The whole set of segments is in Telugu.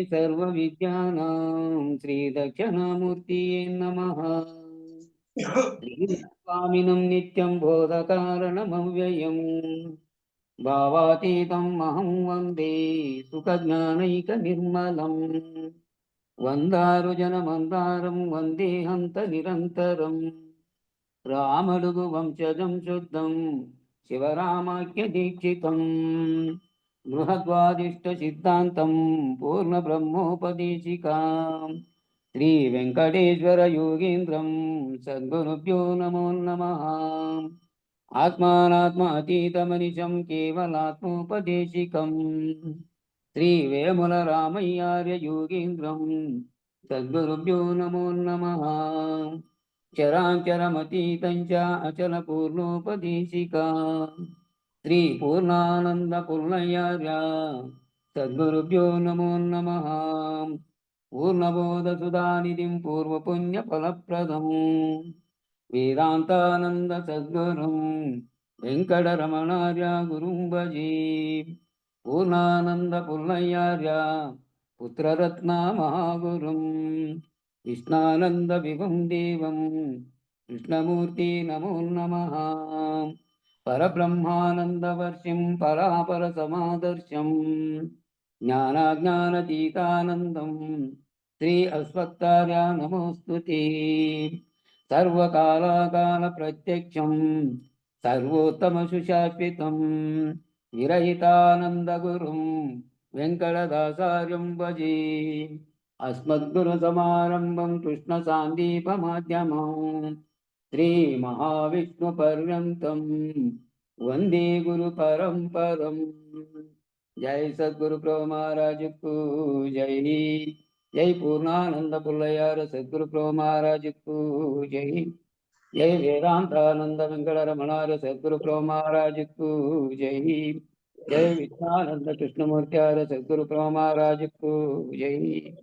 सर्वविद्यानां श्रीदक्षिणामूर्तये नमः। श्रीस्वामिनं नित्यं बोधकारणमव्ययम् भावातीतम् अहं वन्दे सुखज्ञानैकनिर्मलम्। वन्दारुजनमन्दारं वन्दे हन्त निरन्तरम्। रामडुगु वंशजं शुद्धं शिवरामाख्यदीक्षितम्। बृहद्वादिष्टसिद्धान्तं पूर्णब्रह्मोपदेशिकाम् श्रीवेङ्कटेश्वरयोगीन्द्रं सद्गुरुभ्यो नमो नमः। आत्मानात्मातीतमनिशं केवलात्मोपदेशिकम् श्रीवेमुलरामय्यार्य योगीन्द्रं सद्गुरुभ्यो नमो नमः। चराचरमतीतं च अचलपूर्णोपदेशिका श्रीपूर्णानन्दपूर्णयार्य सद्गुरुभ्यो नमो नमः। पूर्णबोधसुधानिधिं पूर्वपुण्यफलप्रदम् वेदान्तानन्दसद्गुरुं वेङ्कटरमणार्य गुरुं भजे। पूर्णानन्दपूर्णयार्य पुत्ररत्नमहागुरुं कृष्णानन्दविभुं देवं कृष्णमूर्ति नमो नमः। परब्रह्मानन्दवर्षिं परापरसमादर्शं ज्ञानाज्ञानतीतानन्दं श्री अस्मत्कार्य नमोऽस्तुते। सर्वकालाकालप्रत्यक्षं सर्वोत्तमसुशाश्वितं विरहितानन्दगुरुं वेङ्कटदासार्यं भजे। अस्मद्गुरुसमारम्भं कृष्णसान्दीपमाध्यमम् श्रीमहाविष्णुपर्यन्तं वन्दे गुरुपरम्परम्। जय सद्गुरु प्रभु महाराज को जय। जय पूर्णानंद पुल्लयार सद्गुरु प्रभु महाराज को जय। जय वेदांतानंद वेंकटरमणार सद्गुरु प्रभु महाराज को जय। जय विज्ञानंद कृष्णमूर्त्यार सद्गुरु प्रभु महाराज को जय।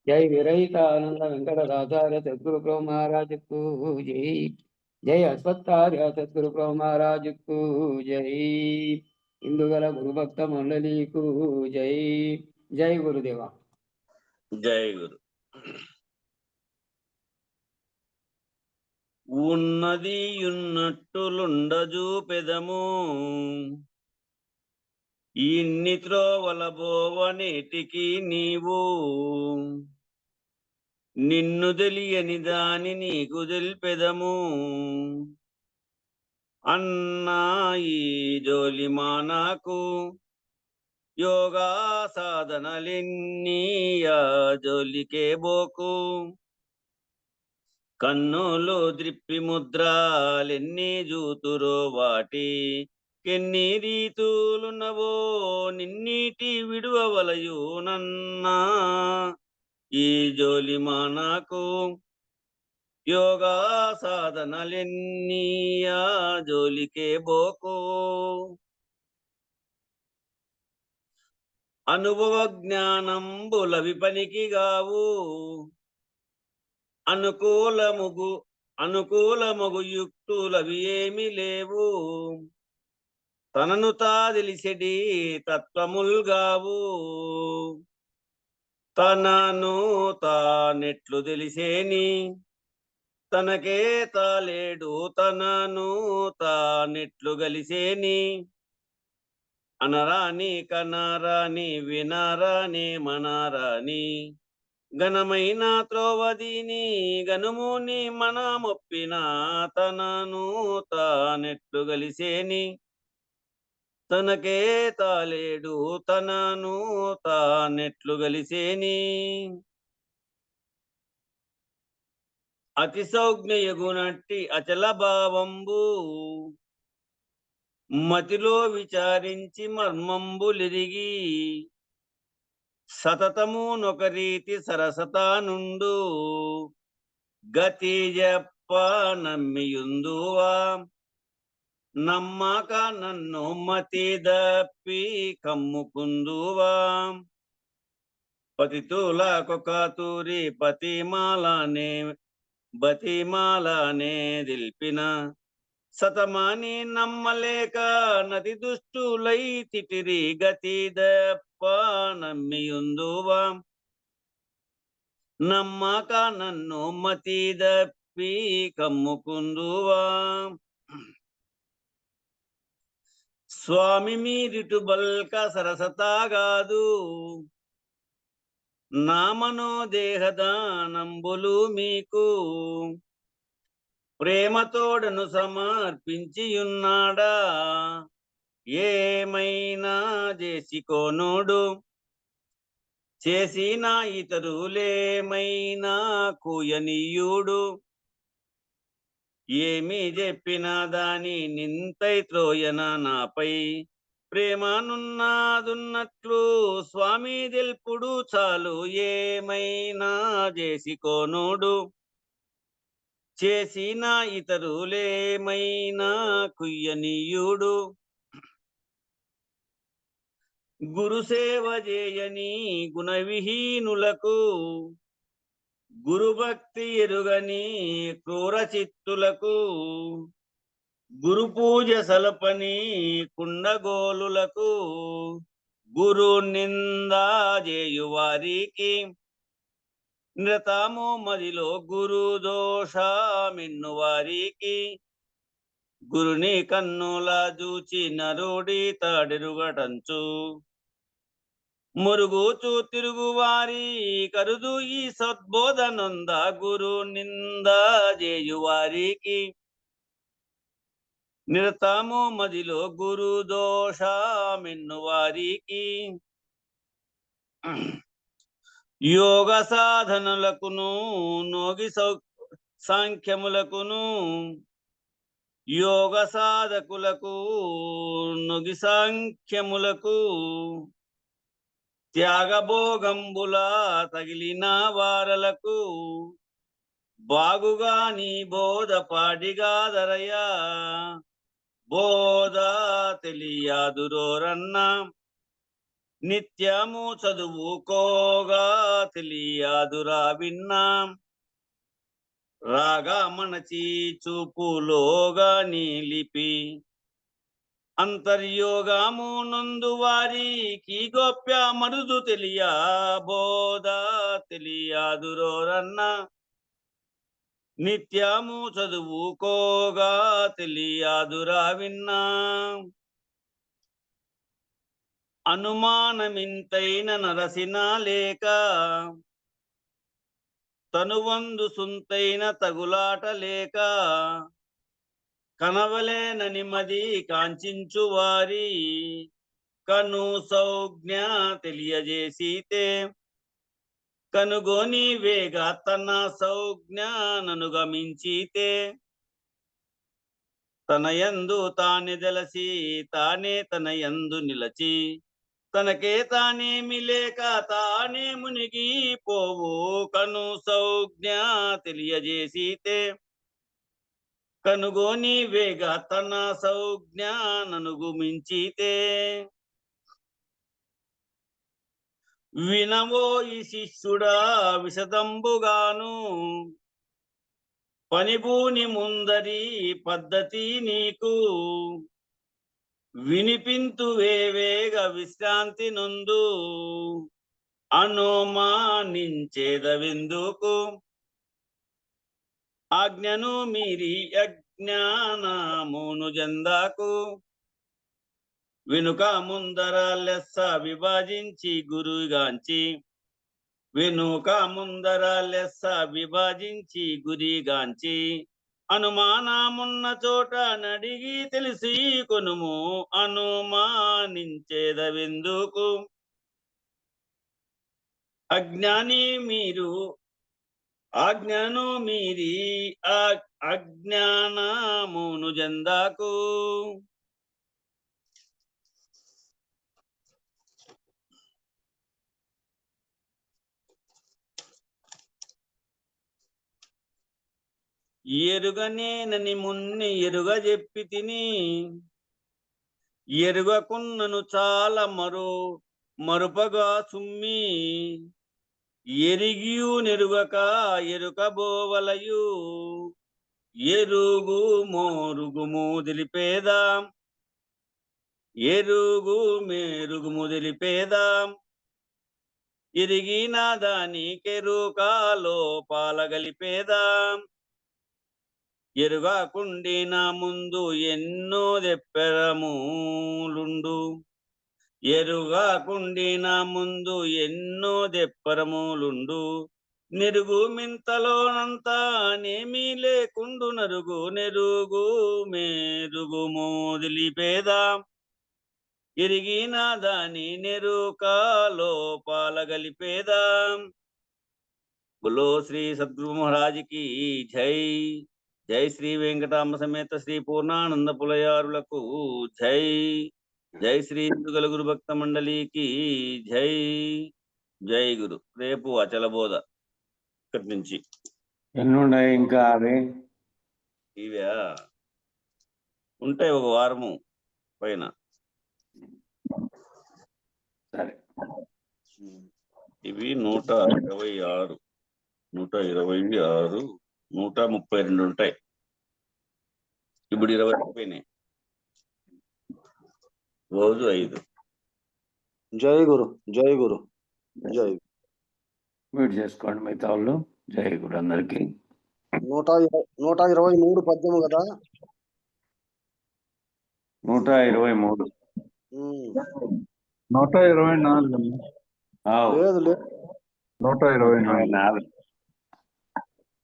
जय विरहितानंद वेंकटदासार सद्गुरु प्रभु महाराज को जय। जय अस्वत्कार्य सद्गुरु प्रभु महाराज को जय। इंदुगल गुरुभक्त मंडली को जय। जय गुरुदेवा। जय गुरु। ఉన్నది ఉన్నట్టులుండజూపెదము ఇన్ని త్రోవలబోవనేటికి నీవు నిన్ను తెలియని దాని నీకు తెలిపెదము అన్నా ఈ జోలి మానాకు యోగా సాధనలెన్నీ ఆ జోలికే బోకు కన్నులు ద్రిప్పి ముద్రాలెన్ని జూతురో వాటి ఎన్ని రీతులున్నవో నిన్నీటి విడువవలయు నన్నా ఈ జోలి మానాకు యోగా సాధనలెన్నీ ఆ జోలికే బోకు అనుభవ జ్ఞానంబుల విపనికి గావు అనుకూలముగు యుక్తులవి ఏమి లేవు తనను తా తెలిసెడి తత్వముల్గావు తనను తానెట్లు తెలిసేని తనకే తాలేడు తనను తానెట్లు గలిసేని అనరాని కనరాని వినరాని మనరాని ఘనమైన త్రోవదీని గనుముని మనమొప్పిన తనను తానెట్లు గలిసేని తనకే తాలేడు తనను తానెట్లు గలిసేని అతి సౌజ్ఞయగునట్టి అచల భావంబు మతిలో విచారించి మర్మంబులిరిగి సతతము నొకరీతి సరసతానుండు గతి జప్ప నమ్మియుందువా నమ్మక నన్ను మతి దప్పి కమ్ముకుందువా పతితులకొక తూరి బతిమాలనే దిల్పిన సతమాని నమ్మలేక నది దుష్టులై తిటిరి గతి దప్ప నమ్మియుందువా నమ్మక నన్ను మతి దప్పి కమ్ముకుందువా. స్వామి మీరిటు బల్క సరసతాగాదు, నా మనోదేహదానంబులు మీకు ప్రేమతోడను సమర్పించియున్నాడా. ఏమైనా చేసుకోనోడు చేసిన ఇతరులేమైనా కూయనీయుడు. ఏమి చెప్పిన దాని నింతై త్రోయన నాపై ప్రేమనున్నాదున్నట్లు స్వామి తెల్పుడు చాలు. ఏమైనా చేసుకోనోడు చేసిన ఇతరులేమైనా కుయ్యనీయుడు. గురుసేవ చేయని గుణవిహీనులకు, గురుభక్తి ఎరుగని క్రూర చిత్తులకు, గురు పూజ సలపని కుండగోలులకు, గురు నిందా చేయు వారికి నిరతము మదిలో గురు దోషమిన్ను వారికి, గురుని కన్నుల చూచి నరుడి తాడెరుగటంచు మురుగుచూ తిరుగు వారి కరుదు ఈ సద్బోధనంద. గురు నింద చేయు వారికి నిరతము మదిలో గురు దోషమిన్ను వారికి, యోగ సాధనలకును నోగి సాంఖ్యములకును, యోగ సాధకులకు నొగి సాంఖ్యములకు, త్యాగభోగంబుల తగిలిన వారలకు బాగుగా నీ బోధ పాడిగాదరయ్యా. బోధ తెలియాదురోరన్న నిత్యము చదువుకోగా తెలియాదురా విన్నా. రాగా మనచి చూపులోగా నిలిపి అంతర్యోగము నందు వారికి గొప్ప మరుదు తెలియ. బోధ తెలియాదురోరన్న నిత్యము చదువుకోగా తెలియాదురా విన్నా. అనుమానమింతైన నరసిన లేక, తనువందు సుంతైన తగులాట లేక, కనవలేనని మది కాంచించు వారి కను సౌజ్ఞ తెలియజేసితే, కనుగొని వేగ తన సౌజ్ఞ ననుగమించితే, తన యందు తానే దలసి తానే తన యందు నిలచి, తనకే తానేమి లేక తానే మునిగి పోవు కను సౌజ్ఞ తెలియజేసితే, కనుగొని వేగ తన సౌజ్ఞ ననుగు మించితే. వినవో ఈ శిష్యుడా విశదంబుగాను, పనిభూని ముందరి పద్ధతి నీకు, వినిపింతు వేవేగ విశ్రాంతి నందు అనుమానించేదవెందుకు. ఆజ్ఞను మీరి అజ్ఞానమును జందాకు, వెనుక ముందర లెస్స విభజించి గురుగాంచి, వెనుక ముందర లెస్స విభజించి గురిగాంచి, అనుమానమున్న చోట నడిగి తెలిసి కొనుము. అనుమానించేదవెందుకు. ఆజ్ఞను మీరి అజ్ఞానమును జందాకు. ఎరుగనేనని మున్ని ఎరుగ చెప్పి తిని, ఎరుగకున్నను చాలా మరుపగా సుమ్మి, ఎరిగియు నెరుగక ఎరుకబోవలయు, ఎరుగు మోరుగుము తెలిపేదా, ఎరుగు మేరుగుము తెలిపేదా. ఇరిగిన దానికెరుకాలో పాలగలిపేదా ఎరుగాకుండిన ముందు ఎన్నో దెప్పెరములుండు ఎరుగాకుండిన ముందు ఎన్నో దెప్పరములుండు నెరుగు మింతలోనంతా నేమీ లేకుండు నరుగు నెరుగు మెరుగు మోదిలిపేదా ఎరిగిన దాని నెరుకాలో పాలగలిపేదా బులో శ్రీ సద్గురు మహారాజ్ కి జై. జై శ్రీ వెంకటాంబ సమేత శ్రీ పూర్ణానంద పులయారులకు జై. జై శ్రీ యుగల గురు భక్త మండలికి జై. జై గురు. రేపు అచల బోధ ఇక్కడి నుంచి. ఎన్నున్నాయి ఇంకా అవి? ఇవే ఉంటాయి ఒక వారము పైన. సరే, ఇవి 126 126 132 ఉంటాయి. ఇప్పుడు 20 అయిపోయినాయి. రోజు 5. జై గురు. జై గురు. జై. మ్యూట్ చేసుకోండి మిగతా వాళ్ళు. జై గురు అందరికి. 123 పద్యము కదా. 123. 124. లేదు లేదు, 124.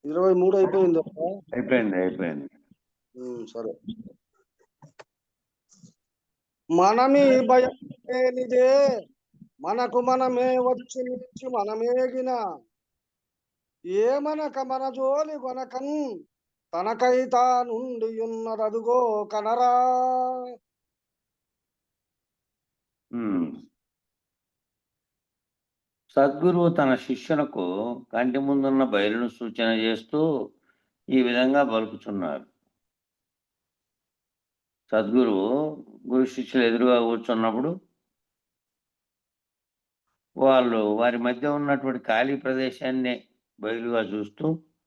23 అయిపోయింది. అయిపోయింది. సరే. మనమి భయం లేనిదే మనకు మనమే వచ్చి నిలిచి మనమేగిన ఏమనక మన జోలి కొనకన్ తనకై తానుండి ఉన్నదదుగో కనరా. సద్గురువు తన శిష్యునకు కంటి ముందున్న బయలును సూచన చేస్తూ ఈ విధంగా పలుకుతున్నారు. సద్గురువు గురు శిష్యులు ఎదురుగా కూర్చున్నప్పుడు వాళ్ళు వారి మధ్య ఉన్నటువంటి ఖాళీ ప్రదేశాన్ని బయలుగా చూస్తూ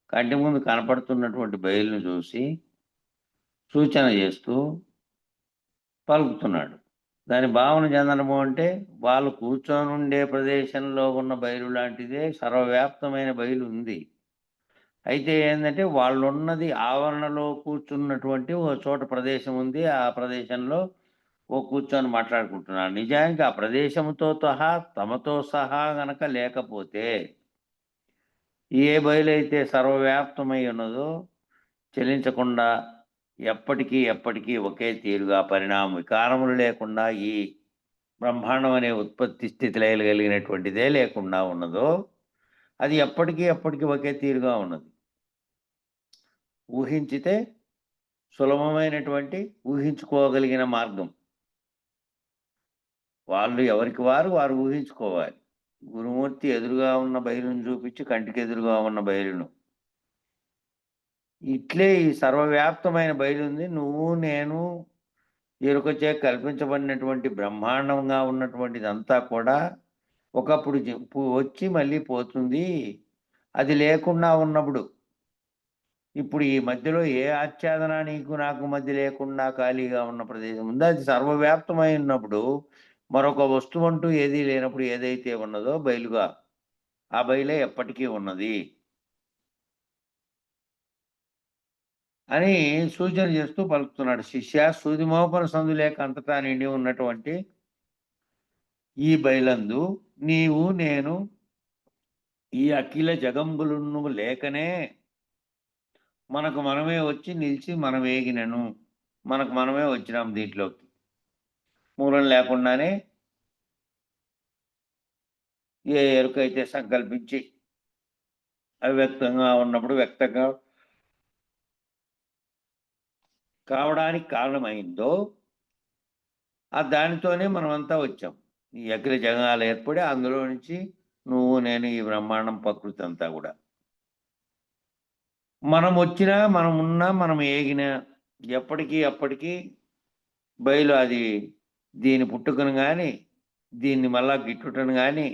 కంటి ముందు కనపడుతున్నటువంటి బయలును చూసి సూచన చేస్తూ పలుకుతున్నాడు. దాని భావన చెందడము అంటే వాళ్ళు కూర్చొని ఉండే ప్రదేశంలో ఉన్న బయలు లాంటిదే సర్వవ్యాప్తమైన బయలు ఉంది. అయితే ఏంటంటే వాళ్ళు ఉన్నది ఆవరణలో కూర్చున్నటువంటి ఓ చోట ప్రదేశం ఉంది. ఆ ప్రదేశంలో కూర్చొని మాట్లాడుకుంటున్నారు. నిజానికి ఆ ప్రదేశంతో సహా తమతో సహా గనక లేకపోతే ఏ బయలైతే సర్వవ్యాప్తమై ఉన్నదో చెలించకుండా ఎప్పటికీ ఒకే తీరుగా పరిణామ వికారములు లేకుండా ఈ బ్రహ్మాండం అనే ఉత్పత్తి స్థితి లయలు కలిగినటువంటిదే లేకుండా ఉన్నదో అది ఎప్పటికీ ఒకే తీరుగా ఉన్నది. ఊహించితే సులభమైనటువంటి ఊహించుకోగలిగిన మార్గం. వాళ్ళు ఎవరికి వారు ఊహించుకోవాలి. గురుమూర్తి ఎదురుగా ఉన్న బయలును చూపించి కంటికి ఎదురుగా ఉన్న బయలును ఇట్లే ఈ సర్వవ్యాప్తమైన బయలుంది. నువ్వు నేను ఎరుకచే కల్పించబడినటువంటి బ్రహ్మాండంగా ఉన్నటువంటిదంతా కూడా ఒకప్పుడు వచ్చి మళ్ళీ పోతుంది. అది లేకుండా ఉన్నప్పుడు ఇప్పుడు ఈ మధ్యలో ఏ ఆచ్ఛాదన నీకు నాకు మధ్య లేకుండా ఖాళీగా ఉన్న ప్రదేశం ఉందో అది సర్వవ్యాప్తమై ఉన్నప్పుడు మరొక వస్తువు అంటూ ఏదీ లేనప్పుడు ఏదైతే ఉన్నదో బయలుగా ఆ బయలే ఎప్పటికీ ఉన్నది అని సూచన చేస్తూ పలుకుతున్నాడు. శిష్య, సూదిమోపన సందు లేక అంతటా నిండి ఉన్నటువంటి ఈ బయలందు నీవు నేను ఈ అఖిల జగంబులను లేకనే మనకు మనమే వచ్చి నిలిచి మనం ఏగినను. మనకు మనమే వచ్చినాం దీంట్లోకి. మూలం లేకుండానే ఏ ఎరుకైతే సంకల్పించి అవ్యక్తంగా ఉన్నప్పుడు వ్యక్తంగా కావడానికి కారణమైందో ఆ దానితోనే మనమంతా వచ్చాం. ఈ అఖిల జగాలు ఏర్పడి అందులో నుంచి నువ్వు నేను ఈ బ్రహ్మాండం ప్రకృతి అంతా కూడా మనం వచ్చినా మనం ఉన్నా మనం ఏగినా ఎప్పటికీ బయలు అది దీని పుట్టుకను కానీ దీన్ని మళ్ళా గిట్టుటను కానీ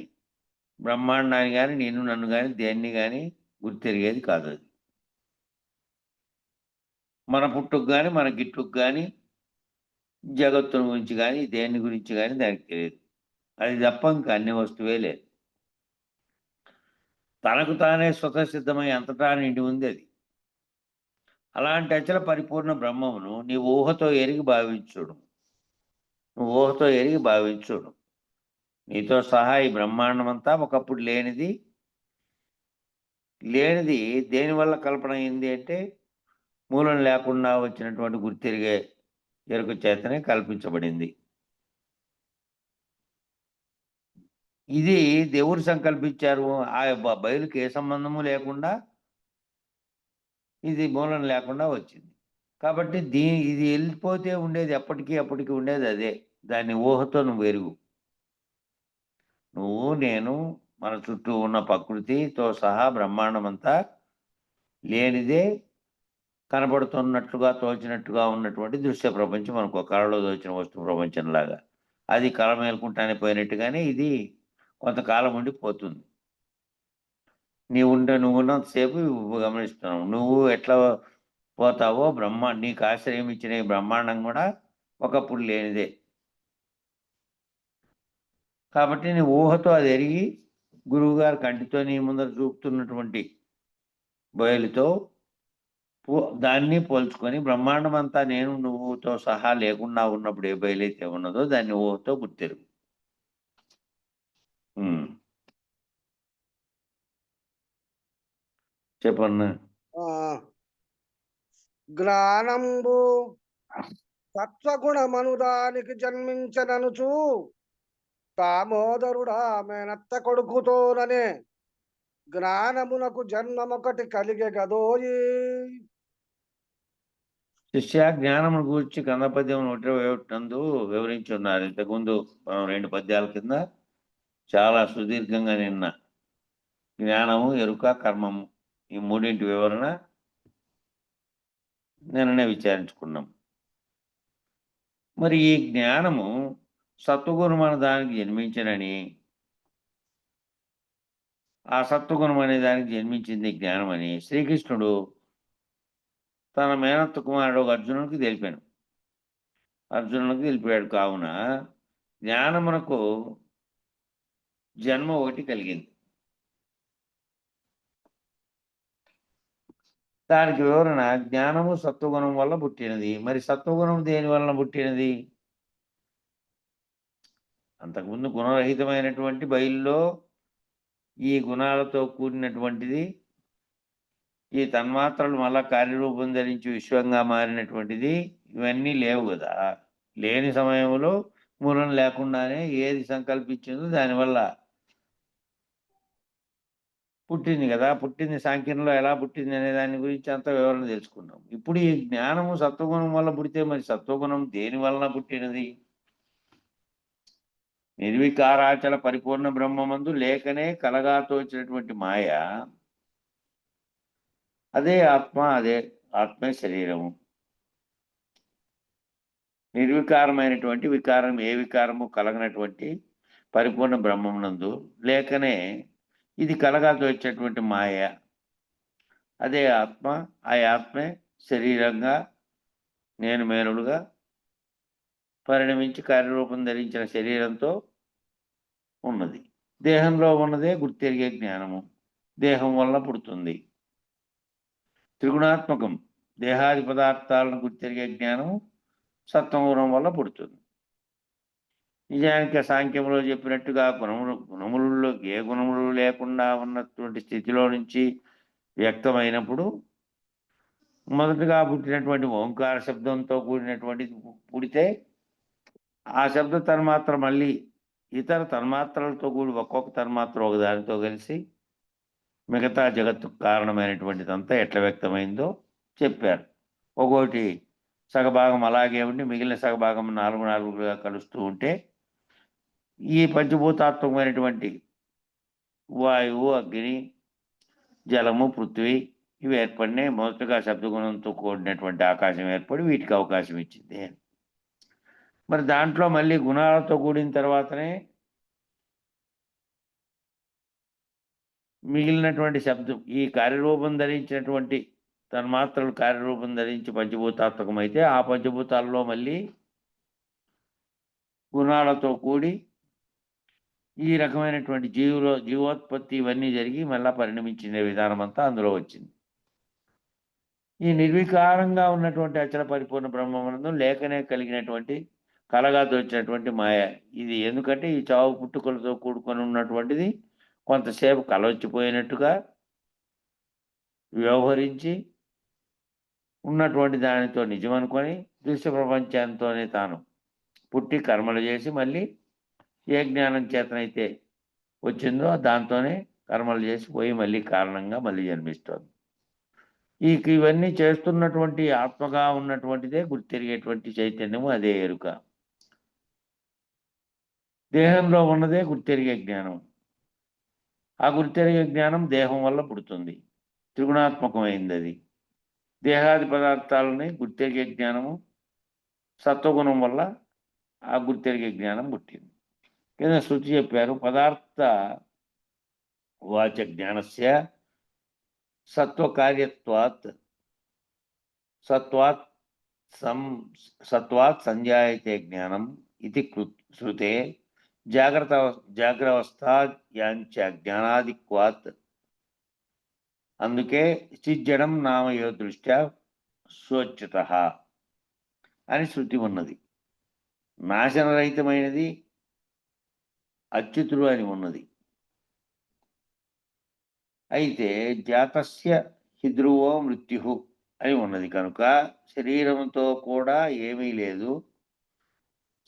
బ్రహ్మాండాన్ని కానీ నిన్ను నన్ను కానీ దేన్ని కానీ గుర్తెరిగేది కాదు. అది మన పుట్టుకు కానీ మన గిట్టుకు కానీ జగత్తుని గురించి కానీ దేని గురించి కానీ దానికి తెలియదు. అది తప్ప ఇంకా అన్ని వస్తువే లేదు. తనకు తానే స్వతసిద్ధమై అంతటా నిండి ఉంది అది. అలాంటి అచల పరిపూర్ణ బ్రహ్మమును నీ ఊహతో ఎరిగి భావించుడు. నువ్వు ఊహతో ఎరిగి భావించుడు. నీతో సహా ఈ బ్రహ్మాండమంతా ఒకప్పుడు లేనిది. లేనిది దేనివల్ల కల్పన అయింది అంటే మూలం లేకుండా వచ్చినటువంటి గుర్తిరిగే ఎరుక చేతనే కల్పించబడింది. ఇది దేవుడు సంకల్పించారు. ఆ బయలుకి ఏ సంబంధము లేకుండా ఇది మూలం లేకుండా వచ్చింది. కాబట్టి ఇది వెళ్ళిపోతే ఉండేది అప్పటికి ఉండేది అదే. దాన్ని ఊహతో నువ్వు ఎరుగు. నువ్వు, నేను, మన చుట్టూ ఉన్న ప్రకృతితో సహా బ్రహ్మాండమంతా లేనిదే కనబడుతున్నట్లుగా తోచినట్టుగా ఉన్నటువంటి దృశ్య ప్రపంచం మనకు కళలో తోచిన వస్తు ప్రపంచంలాగా. అది కళ మేలుకుంటానే పోయినట్టుగానే ఇది కొంతకాలం ఉండి పోతుంది. నువ్వున్నంతసేపు గమనిస్తున్నావు. నువ్వు ఎట్లా పోతావో నీకు ఆశ్రయం ఇచ్చిన ఈ బ్రహ్మాండం కూడా ఒకప్పుడు లేనిదే. కాబట్టి నీ ఊహతో అది ఎరిగి గురువుగారు కంటితో నీ ముందర చూపుతున్నటువంటి బయలుతో దాన్ని పోల్చుకొని బ్రహ్మాండం అంతా నేను నువ్వుతో సహా లేకుండా ఉన్నప్పుడు ఏ బయలైతే ఉన్నదో దాన్ని ఊహతో గుర్తెరుగు. చెప్పన్న. జ్ఞానంబు సత్వగుణమను దానికి జన్మించననుచు దామోదరుడా మేనత్త కొడుకుతోననే జ్ఞానమునకు జన్మమొకటి కలిగే గదోయి. శిష్య జ్ఞానమును గూర్చి కందపద్యం 121 వివరించున్నారు. ఇంతకుముందు 2 పద్యాల కింద చాలా సుదీర్ఘంగా నిన్న జ్ఞానము, ఎరుక, కర్మము ఈ మూడింటి వివరణ నిన్ననే విచారించుకున్నాం. మరి ఈ జ్ఞానము సత్వగుణం అనే దానికి జన్మించనని, ఆ సత్వగుణం అనే దానికి జన్మించింది జ్ఞానం అని శ్రీకృష్ణుడు తన మేనత్త కుమారుడు అర్జునుడికి తెలిపాడు. కావున జ్ఞానమునకు జన్మ ఒకటి కలిగింది. దానికి వివరణ జ్ఞానము సత్వగుణం వల్ల పుట్టినది. మరి సత్వగుణం దేని వలన పుట్టినది? అంతకుముందు గుణరహితమైనటువంటి బయలులో ఈ గుణాలతో కూడినటువంటిది, ఈ తన్మాత్రలు మళ్ళా కార్యరూపం ధరించి విశ్వంగా మారినటువంటిది ఇవన్నీ లేవు కదా. లేని సమయంలో మూలం లేకుండానే ఏది సంకల్పించిందో దానివల్ల పుట్టింది కదా. పుట్టింది సాంఖ్యంలో ఎలా పుట్టింది అనే దాని గురించి అంత వివరణ తెలుసుకున్నాం. ఇప్పుడు ఈ జ్ఞానము సత్వగుణం వల్ల పుడితే మరి సత్వగుణం దేని వలన పుట్టినది? నిర్వికారాచల పరిపూర్ణ బ్రహ్మమందు లేకనే కలగా తోచినటువంటి మాయ, అదే ఆత్మే శరీరము. నిర్వికారమైనటువంటి వికారం ఏ వికారము కలగనటువంటి పరిపూర్ణ బ్రహ్మమునందు లేకనే ఇది కలగా తోచేటువంటి మాయ, అదే ఆత్మ. ఆ ఆత్మే శరీరంగా నేను మేలుడుగా పరిణమించి కార్యరూపం ధరించిన శరీరంతో ఉన్నది. దేహంలో ఉన్నదే గుర్తెరిగే జ్ఞానము దేహం వల్ల పుడుతుంది. త్రిగుణాత్మకం దేహాది పదార్థాలను గుర్తెరిగే జ్ఞానము సత్వగుణం వల్ల పుడుతుంది. నిజానికి సాంఖ్యంలో చెప్పినట్టుగా గుణములలో ఏ గుణములు లేకుండా ఉన్నటువంటి స్థితిలో నుంచి వ్యక్తమైనప్పుడు మొదటగా పుట్టినటువంటి ఓంకార శబ్దంతో కూడినటువంటి పుడితే ఆ శబ్ద తన్మాత్ర మళ్ళీ ఇతర తన్మాత్రలతో కూడి ఒక్కొక్క తన్మాత్ర ఒకదానితో కలిసి మిగతా జగత్తుకు కారణమైనటువంటిదంతా ఎట్లా వ్యక్తమైందో చెప్పారు. ఒక్కోటి సగభాగం అలాగే ఉండి మిగిలిన సగభాగం 4 కలుస్తూ ఉంటే ఈ పంచభూతాత్మకమైనటువంటి వాయువు, అగ్ని, జలము, పృథ్వీ ఇవి ఏర్పడినాయి. మొదటగా శబ్దగుణంతో కూడినటువంటి ఆకాశం ఏర్పడి వీటికి అవకాశం ఇచ్చింది. మరి దాంట్లో మళ్ళీ గుణాలతో కూడిన తర్వాతనే మిగిలినటువంటి శబ్దం ఈ కార్యరూపం ధరించినటువంటి తన్మాత్రలు కార్యరూపం ధరించి పంచభూతాత్మకమైతే ఆ పంచభూతాల్లో మళ్ళీ గుణాలతో కూడి ఈ రకమైనటువంటి జీవోత్పత్తి ఇవన్నీ జరిగి మళ్ళా పరిణమించిన విధానం అంతా అందులో వచ్చింది. ఈ నిర్వికారంగా ఉన్నటువంటి అచల పరిపూర్ణ బ్రహ్మానందం లేకనే కలిగినటువంటి కలగా తోచినటువంటి మాయ. ఇది ఎందుకంటే ఈ చావు పుట్టుకలతో కూడుకొని ఉన్నటువంటిది కొంతసేపు కలవచ్చిపోయినట్టుగా వ్యవహరించి ఉన్నటువంటి దానితో నిజమనుకొని దృశ్య ప్రపంచంతోనే తాను పుట్టి కర్మలు చేసి మళ్ళీ ఏ జ్ఞానం చేతనైతే వచ్చిందో దాంతోనే కర్మలు చేసి పోయి మళ్ళీ కారణంగా మళ్ళీ జన్మిస్తోంది. ఇవన్నీ చేస్తున్నటువంటి ఆత్మగా ఉన్నటువంటిదే గుర్తెరిగేటువంటి చైతన్యము, అదే ఎరుక. దేహంలో ఉన్నదే గుర్తెరిగే జ్ఞానం. ఆ గుర్తెరిగే జ్ఞానం దేహం వల్ల పుడుతుంది, త్రిగుణాత్మకమైంది అది. దేహాది పదార్థాలని గుర్తెరిగే జ్ఞానము సత్వగుణం వల్ల ఆ గుర్తెరిగే జ్ఞానం పుట్టింది. కింద శృతి చెప్పారు, పదార్థ వాచ జ్ఞానస్య సత్వకార్యత్వాత్ సత్వాత్ సంజాయతే జ్ఞానం ఇది శృతే జాగ్రత్తవస్థాయాంచ జ్ఞానాదిక్వాత్. అందుకే చిజ్జడం నామయో దృష్ట్యా స్వచ్ఛత అని శృతి ఉన్నది. నాశనరహితమైనది అచ్యుతుడు అని ఉన్నది. అయితే జాతస్య హిధ్రువో మృత్యు అని ఉన్నది కనుక శరీరంతో కూడా ఏమీ లేదు,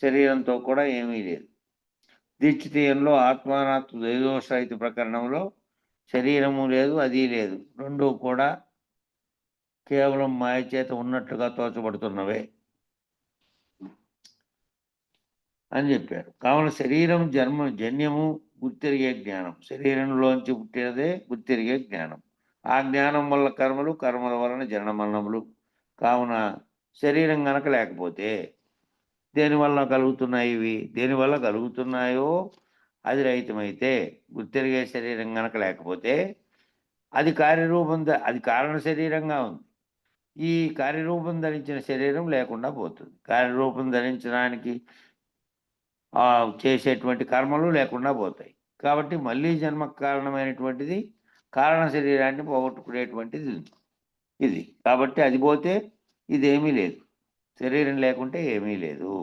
శరీరంతో కూడా ఏమీ లేదు. దీక్షితీయంలో ఆత్మానాత్మ ద్వైదోషరహిత ప్రకరణంలో శరీరము లేదు, అది లేదు, రెండు కూడా కేవలం మాయ చేత ఉన్నట్లుగా తోచబడుతున్నవే అని చెప్పారు. కావున శరీరం జన్యము గుర్తెరిగే జ్ఞానం, శరీరంలోంచి పుట్టినదే గుర్తెరిగే జ్ఞానం. ఆ జ్ఞానం వల్ల కర్మలు, కర్మల వలన జనన మరణములు. కావున శరీరం గనక లేకపోతే దేనివల్ల కలుగుతున్నాయి ఇవి? దేనివల్ల కలుగుతున్నాయో అది రహితమైతే, గుర్తెరిగే శరీరం గనక లేకపోతే అది కార్యరూపం, అది కారణ శరీరంగా ఉంది. ఈ కార్యరూపం ధరించిన శరీరం లేకుండా పోతుంది. కార్యరూపం ధరించడానికి చేసేటువంటి కర్మలు లేకుండా పోతాయి. కాబట్టి మళ్ళీ జన్మకు కారణమైనటువంటిది కారణ శరీరాన్ని పోగొట్టుకునేటువంటిది ఇది. కాబట్టి అది పోతే ఇదేమీ లేదు, శరీరం లేకుంటే ఏమీ లేదు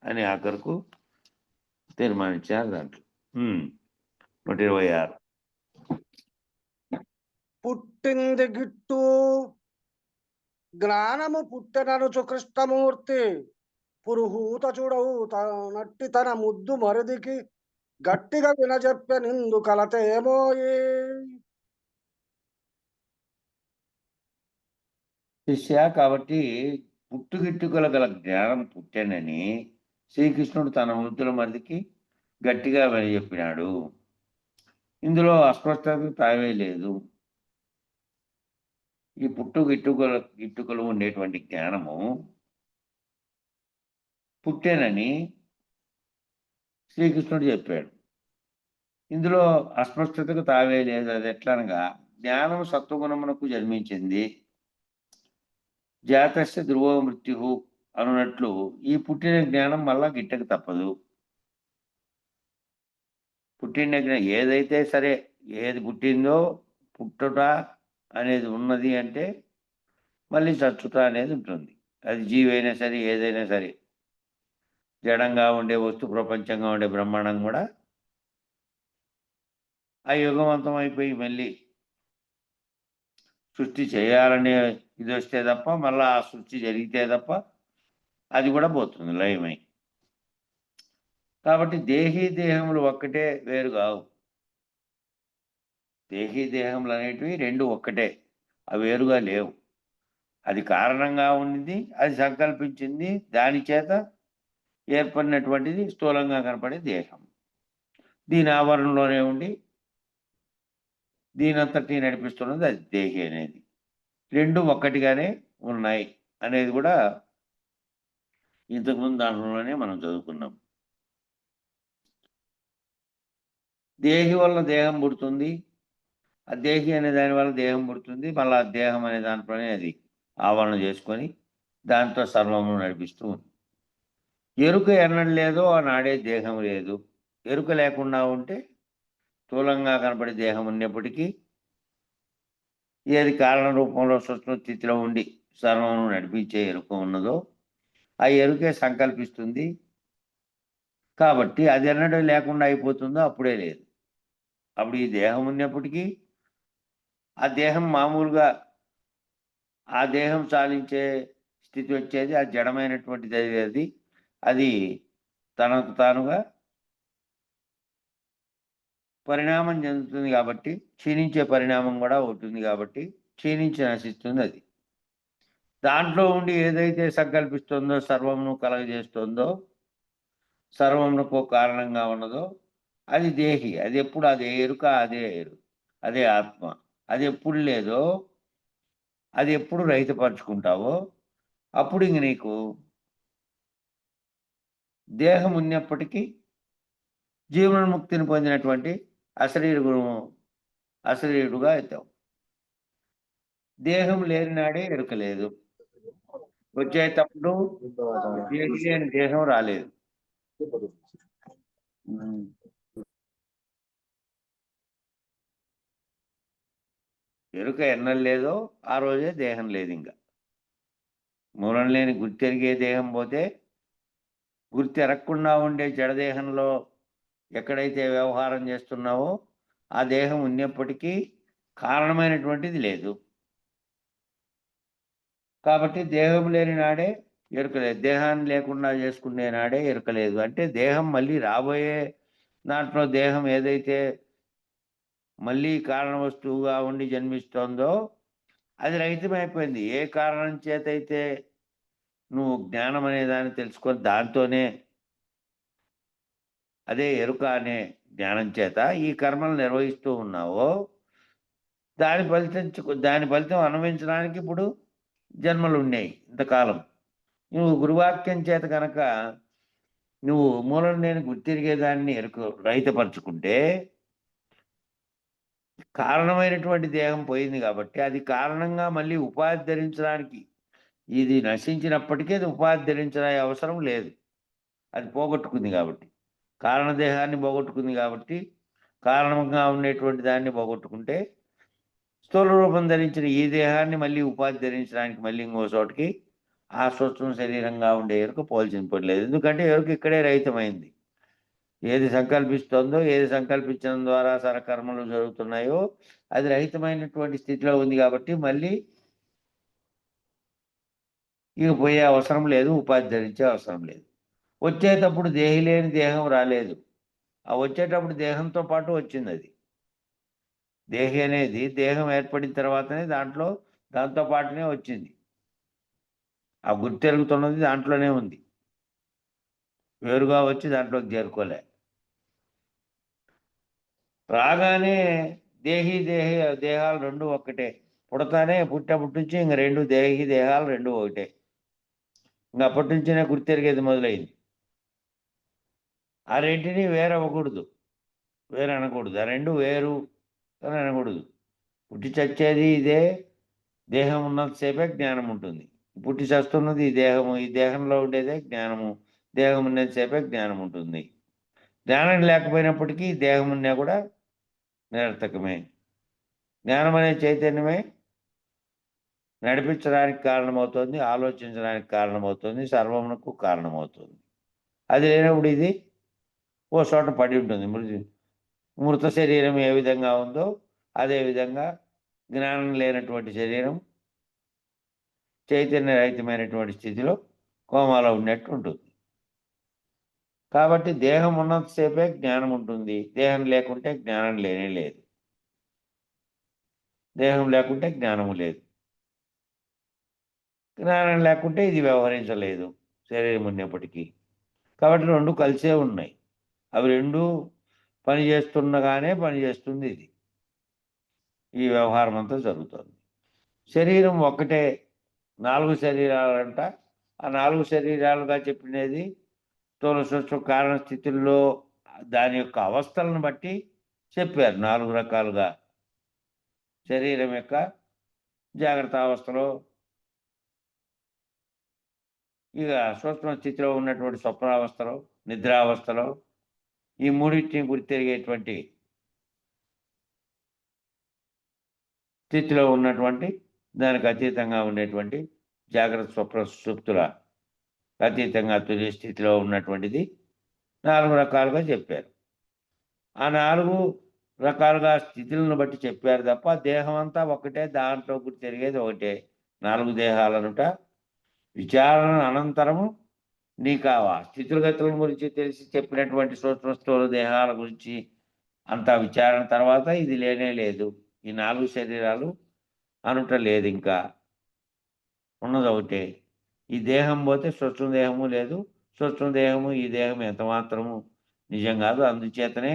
అని ఆఖరుకు తీర్మానించారు దాంట్లో. 126. పుట్టింది గిట్టు జ్ఞానము పుట్టెననుచు కృష్ణమూర్తి పురుహూత చూడవు నట్టి తన ముద్దు మరుదికి గట్టిగా వినజెప్పే నిందు కలతేమోయే. శిష్య, కాబట్టి పుట్టుగిట్టుకల గల జ్ఞానం పుట్టెనని శ్రీకృష్ణుడు తన ముద్దుల మరిదికి గట్టిగా చెప్పినాడు. ఇందులో అస్పష్టత తావే లేదు. ఈ గిట్టుకలు ఉండేటువంటి జ్ఞానము పుట్టేనని శ్రీకృష్ణుడు చెప్పాడు. ఇందులో అస్పష్టతకు తావే లేదు. అది ఎట్లనగా, జ్ఞానం సత్వగుణమునకు జన్మించింది, జాతస్య ధ్రువో మృత్యు అన్నట్లు ఈ పుట్టిన జ్ఞానం మళ్ళా గిట్టక తప్పదు. పుట్టిన జ్ఞానం ఏదైతే సరే, ఏది పుట్టిందో పుట్టుట అనేది ఉన్నది అంటే మళ్ళీ చచ్చుట అనేది ఉంటుంది. అది జీవైనా సరే, ఏదైనా సరే, జడంగా ఉండే వస్తు ప్రపంచంగా ఉండే బ్రహ్మాండం కూడా ఆ యుగవంతం అయిపోయి మళ్ళీ సృష్టి చేయాలనే ఇది వస్తే తప్ప, మళ్ళీ ఆ సృష్టి జరిగితే తప్ప అది కూడా పోతుంది లయమై. కాబట్టి దేహీ దేహములు ఒక్కటే, వేరు కావు. దేహీ దేహములు అనేటివి రెండు ఒక్కటే, అవి వేరుగా లేవు. అది కారణంగా ఉన్నది, అది సంకల్పించింది, దాని చేత ఏర్పడినటువంటిది స్థూలంగా కనపడే దేహం. దీని ఆవరణలోనే ఉండి దీనంతటి నడిపిస్తున్నది అది దేహి అనేది. రెండు ఒక్కటిగానే ఉన్నాయి అనేది కూడా ఇంతకుముందు దాంట్లోనే మనం చదువుకున్నాం. దేహి వల్ల దేహం పుడుతుంది, ఆ దేహి అనే దాని వల్ల దేహం పుడుతుంది, మళ్ళీ ఆ దేహం అనే దాంట్లోనే అది ఆవరణ చేసుకొని దాంతో సర్వము నడిపిస్తూ ఉంది. ఎరుక ఎన్నడు లేదో ఆనాడే దేహం లేదు. ఎరుక లేకుండా ఉంటే స్థూలంగా కనపడే దేహం ఉన్నప్పటికీ ఏది కారణ రూపంలో సూక్ష్మ స్థితిలో ఉండి సర్వమును నడిపించే ఎరుక ఉన్నదో ఆ ఎరుకే సంకల్పిస్తుంది. కాబట్టి అది ఎన్నడూ లేకుండా అయిపోతుందో అప్పుడే లేదు. అప్పుడు ఈ దేహం ఉన్నప్పటికీ ఆ దేహం మామూలుగా ఆ దేహం చాలించే స్థితి వచ్చేది ఆ జడమైనటువంటిది అది. అది తనకు తానుగా పరిణామం చెందుతుంది కాబట్టి క్షీణించే పరిణామం కూడా ఉంటుంది కాబట్టి క్షీణించి నశిస్తుంది అది. దాంట్లో ఉండి ఏదైతే సంకల్పిస్తుందో సర్వమును కలగజేస్తుందో సర్వమునకు కారణంగా ఉన్నదో అది దేహి. అది ఎప్పుడు అదే ఎరుక, అదే ఆత్మ. అది ఎప్పుడు లేదో అది ఎప్పుడు రహితపరుచుకుంటావో అప్పుడు ఇంక నీకు దేహం ఉన్నప్పటికీ జీవన్ముక్తిని పొందినటువంటి అశరీరుడుగా అవుతావు. దేహం లేని నాడే ఎరుక లేదు. వచ్చేటప్పుడు దేహి లేని దేహం రాలేదు. ఎరుక ఎన్నలు లేదో ఆ రోజే దేహం లేదు. ఇంకా మూలం లేని గుర్తెరిగే దేహం పోతే గుర్తెరగకుండా ఉండే జడదేహంలో ఎక్కడైతే వ్యవహారం చేస్తున్నావో ఆ దేహం ఉన్నప్పటికీ కారణమైనటువంటిది లేదు. కాబట్టి దేహం లేని నాడే ఎరుక లేదు. దేహాన్ని లేకుండా చేసుకునే నాడే ఎరుక లేదు. అంటే దేహం మళ్ళీ రాబోయే దాంట్లో దేహం ఏదైతే మళ్ళీ కారణ వస్తువుగా ఉండి జన్మిస్తోందో అది రహితమైపోయింది. ఏ కారణం చేతైతే నువ్వు జ్ఞానం అనే దాన్ని తెలుసుకొని దాంతోనే అదే ఎరుక అనే జ్ఞానం చేత ఈ కర్మలు నిర్వహిస్తూ ఉన్నావో దాని ఫలితం అనుభవించడానికి ఇప్పుడు జన్మలు ఉన్నాయి ఇంతకాలం. నువ్వు గురువాక్యం చేత కనుక నువ్వు మూలం లేని గుర్తిరిగేదాన్ని రహితపరుచుకుంటే కారణమైనటువంటి దేహం పోయింది కాబట్టి అది కారణంగా మళ్ళీ ఉపాధి ధరించడానికి ఇది నశించినప్పటికీ అది ఉపాధి ధరించడానికి అవసరం లేదు. అది పోగొట్టుకుంది కాబట్టి కారణదేహాన్ని పోగొట్టుకుంది కాబట్టి కారణంగా ఉండేటువంటి దాన్ని పోగొట్టుకుంటే స్థూల రూపం ధరించిన ఈ దేహాన్ని మళ్ళీ ఉపాధి ధరించడానికి మళ్ళీ ఇంకో చోటికి ఆ సూక్ష్మ శరీరంగా ఉండే ఎరుక పోల్చిన పని లేదు. ఎందుకంటే ఎరుక ఇక్కడే రహితమైంది. ఏది సంకల్పిస్తోందో ఏది సంకల్పించడం ద్వారా సరకర్మలు జరుగుతున్నాయో అది రహితమైనటువంటి స్థితిలో ఉంది కాబట్టి మళ్ళీ ఇక పోయే అవసరం లేదు, ఉపాధి ధరించే అవసరం లేదు. వచ్చేటప్పుడు దేహి లేని దేహం రాలేదు. ఆ వచ్చేటప్పుడు దేహంతో పాటు వచ్చింది. అది దేహి అనేది దేహం ఏర్పడిన తర్వాతనే దాంతో పాటునే వచ్చింది. ఆ గుర్తెరుగుతున్నది దాంట్లోనే ఉంది, వేరుగా వచ్చి దాంట్లోకి చేరుకోలే. రాగానే దేహాలు రెండు ఒక్కటే. పుడతానే పుట్టించి ఇంక రెండు దేహాలు రెండు ఒకటే. ఇంక అప్పటి నుంచినే గుర్తెరిగేది మొదలైంది. ఆ రెంటిని వేరవ్వకూడదు, వేరు అనకూడదు. ఆ రెండు వేరు అని అనకూడదు. పుట్టి చచ్చేది ఇదే, దేహం ఉన్నంతసేపే జ్ఞానం ఉంటుంది. పుట్టి చస్తున్నది ఈ దేహంలో ఉండేదే జ్ఞానము. దేహం ఉన్నంతసేపే జ్ఞానం ఉంటుంది. జ్ఞానం లేకపోయినప్పటికీ దేహం ఉన్నా కూడా నిరర్థకమే. జ్ఞానం అనే చైతన్యమే నడిపించడానికి కారణమవుతుంది, ఆలోచించడానికి కారణమవుతుంది, సర్వమునకు కారణమవుతుంది. అది లేనప్పుడు ఇది ఓ చోట పడి ఉంటుంది. మృత శరీరం ఏ విధంగా ఉందో అదేవిధంగా జ్ఞానం లేనటువంటి శరీరం చైతన్యరహితమైనటువంటి స్థితిలో కోమాలో ఉన్నట్టు ఉంటుంది. కాబట్టి దేహం ఉన్నంతసేపే జ్ఞానం ఉంటుంది. దేహం లేకుంటే జ్ఞానం లేనే లేదు. దేహం లేకుంటే జ్ఞానము లేదు. జ్ఞానం లేకుంటే ఇది వ్యవహరించలేదు శరీరం ఉన్నప్పటికీ. కాబట్టి రెండు కలిసే ఉన్నాయి. అవి రెండు పనిచేస్తుండగానే పనిచేస్తుంది ఇది. ఈ వ్యవహారం అంతా జరుగుతుంది. శరీరం ఒక్కటే, 4 శరీరాలంట. ఆ 4 శరీరాలుగా చెప్పినది స్థూల సూక్ష్మ కారణ స్థితుల్లో దాని యొక్క అవస్థలను బట్టి చెప్పారు 4 రకాలుగా. శరీరం యొక్క జాగ్రత్త అవస్థలో, ఇక సూక్ష్మ స్థితిలో ఉన్నటువంటి స్వప్నావస్థలో, నిద్రావస్థలో, ఈ మూడింటిని గుర్తెరిగేటువంటి స్థితిలో ఉన్నటువంటి, దానికి అతీతంగా ఉండేటువంటి జాగ్రత్త స్వప్న సుషుప్తుల అతీతంగా తుది స్థితిలో ఉన్నటువంటిది 4 రకాలుగా చెప్పారు. ఆ 4 రకాలుగా స్థితులను బట్టి చెప్పారు తప్ప దేహం అంతా ఒకటే, దాంట్లో గుర్తెరిగేది ఒకటే. 4 దేహాలనుట విచారణ అనంతరము నీకు ఆ స్థితులగతుల గురించి తెలిసి చెప్పినటువంటి సూక్ష్మ స్థూల దేహాల గురించి అంతా విచారణ తర్వాత ఇది లేనే లేదు, ఈ 4 శరీరాలు అనుట లేదు, ఇంకా ఉన్నది ఒకటే. ఈ దేహం పోతే సూక్ష్మ దేహము లేదు, సూక్ష్మ దేహము ఈ దేహం ఎంత మాత్రము నిజం కాదు. అందుచేతనే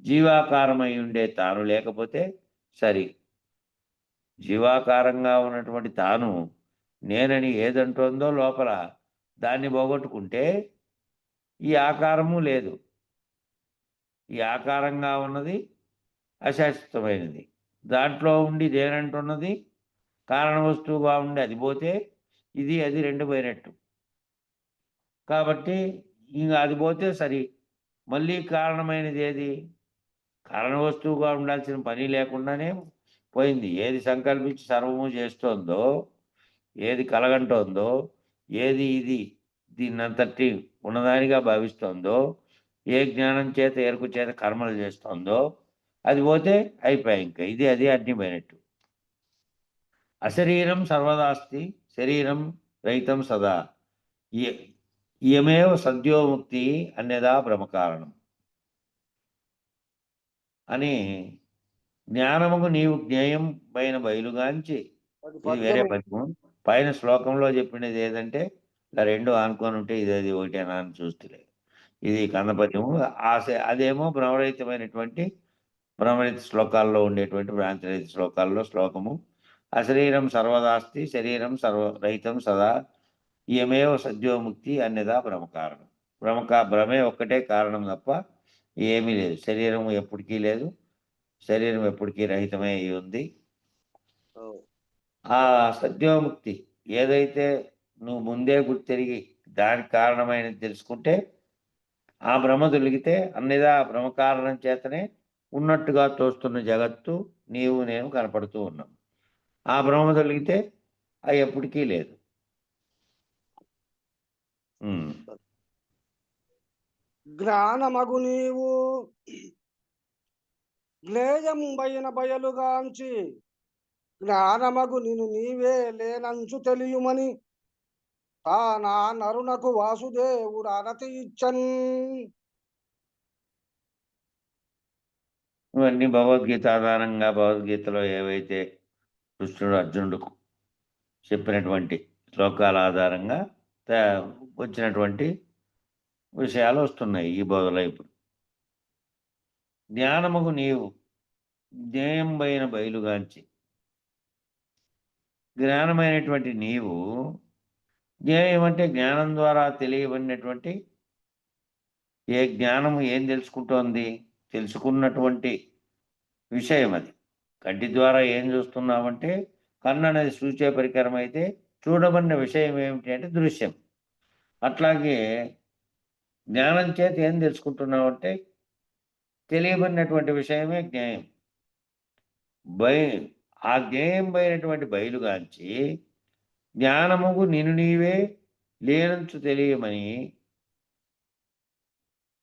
జీవాకారమై ఉండే తాను లేకపోతే సరి. జీవాకారంగా ఉన్నటువంటి తాను నేనని ఏదంటోందో లోపల, దాన్ని పోగొట్టుకుంటే ఈ ఆకారము లేదు. ఈ ఆకారంగా ఉన్నది అశాశ్వతమైనది, దాంట్లో ఉండి నేనంటున్నది కారణ వస్తువుగా ఉండి అది పోతే ఇది అది 2 పోయినట్టు. కాబట్టి ఇంక అది పోతే సరి. మళ్ళీ కారణమైనది ఏది? కారణ వస్తువుగా ఉండాల్సిన పని లేకుండానే పోయింది. ఏది సంకల్పించి సర్వము చేస్తోందో, ఏది కలగంటోందో, ఏది ఇది దీన్నంతటి ఉన్నదానిగా భావిస్తోందో, ఏ జ్ఞానం చేత ఎరుకు చేత కర్మలు చేస్తోందో అది పోతే అయిపోయాయి. ఇంకా ఇది అది అన్ని పోయినట్టు. అశరీరం సర్వదాస్తి, శరీరం రహితం సదా. ఇయమేవ సద్యోముక్తి అన్యదా బ్రహ్మకారణం అని జ్ఞానముకు నీవు జ్ఞేయం పైన బయలుగాంచి, ఇది వేరే పద్యం. పైన శ్లోకంలో చెప్పినది ఏదంటే ఇలా 2 ఆనుకొని ఉంటే ఇది అది ఒకటేనా అని చూస్తలే. ఇది కందపద్యము. అదేమో బ్రహ్మరహితమైనటువంటి బ్రహ్మరహిత శ్లోకాల్లో ఉండేటువంటి భ్రాంతిరహిత శ్లోకాల్లో శ్లోకము. అశరీరం సర్వదాస్తి, శరీరం సర్వరహితం సదా, ఇయమేవ సద్యోముక్తి అన్యదా బ్రహ్మకారణం. భ్రమే ఒక్కటే కారణం తప్ప ఏమీ లేదు. శరీరం ఎప్పటికీ లేదు, శరీరం ఎప్పటికీ రహితమై ఉంది. ఆ సద్యోముక్తి ఏదైతే నువ్వు ముందే గుర్తెరిగి దానికి కారణమైనది తెలుసుకుంటే, ఆ భ్రమ తొలగితే అన్నిదా భ్రమకారణం చేతనే ఉన్నట్టుగా తోస్తున్న జగత్తు నీవు నేను కనపడుతూ ఉన్నాం. ఆ భ్రమ తొలగితే అది ఎప్పటికీ లేదు. జ్ఞానమగు నీవు జ్ఞేయంబైన బయలుగాంచి, జ్ఞానమగు నిన్ను నీవే లేనంచు తెలియమని తానా నరునకు వాసుదేవుడు అనతి ఇచ్చన్. ఇవన్నీ భగవద్గీత ఆధారంగా, భగవద్గీతలో ఏవైతే కృష్ణుడు అర్జునుడుకు చెప్పినటువంటి శ్లోకాల ఆధారంగా వచ్చినటువంటి విషయాలు వస్తున్నాయి ఈ బోధలో. ఇప్పుడు జ్ఞానముకు నీవు జ్ఞేయం పైన బయలుగాంచి, జ్ఞానమైనటువంటి నీవు, జ్ఞేయం అంటే జ్ఞానం ద్వారా తెలియబడినటువంటి, ఏ జ్ఞానము ఏం తెలుసుకుంటోంది? తెలుసుకున్నటువంటి విషయం అది. కంటి ద్వారా ఏం చూస్తున్నామంటే కన్ను అనేది సూచే పరికరం అయితే, చూడబడిన విషయం ఏమిటి అంటే దృశ్యం. అట్లాగే జ్ఞానం చేత ఏం తెలుసుకుంటున్నామంటే తెలియబడినటువంటి విషయమే జ్ఞేయం. ఆ జ్ఞేయం పైనటువంటి బయలుగాంచి జ్ఞానముకు నిన్ను నీవే లేనంచు తెలియమని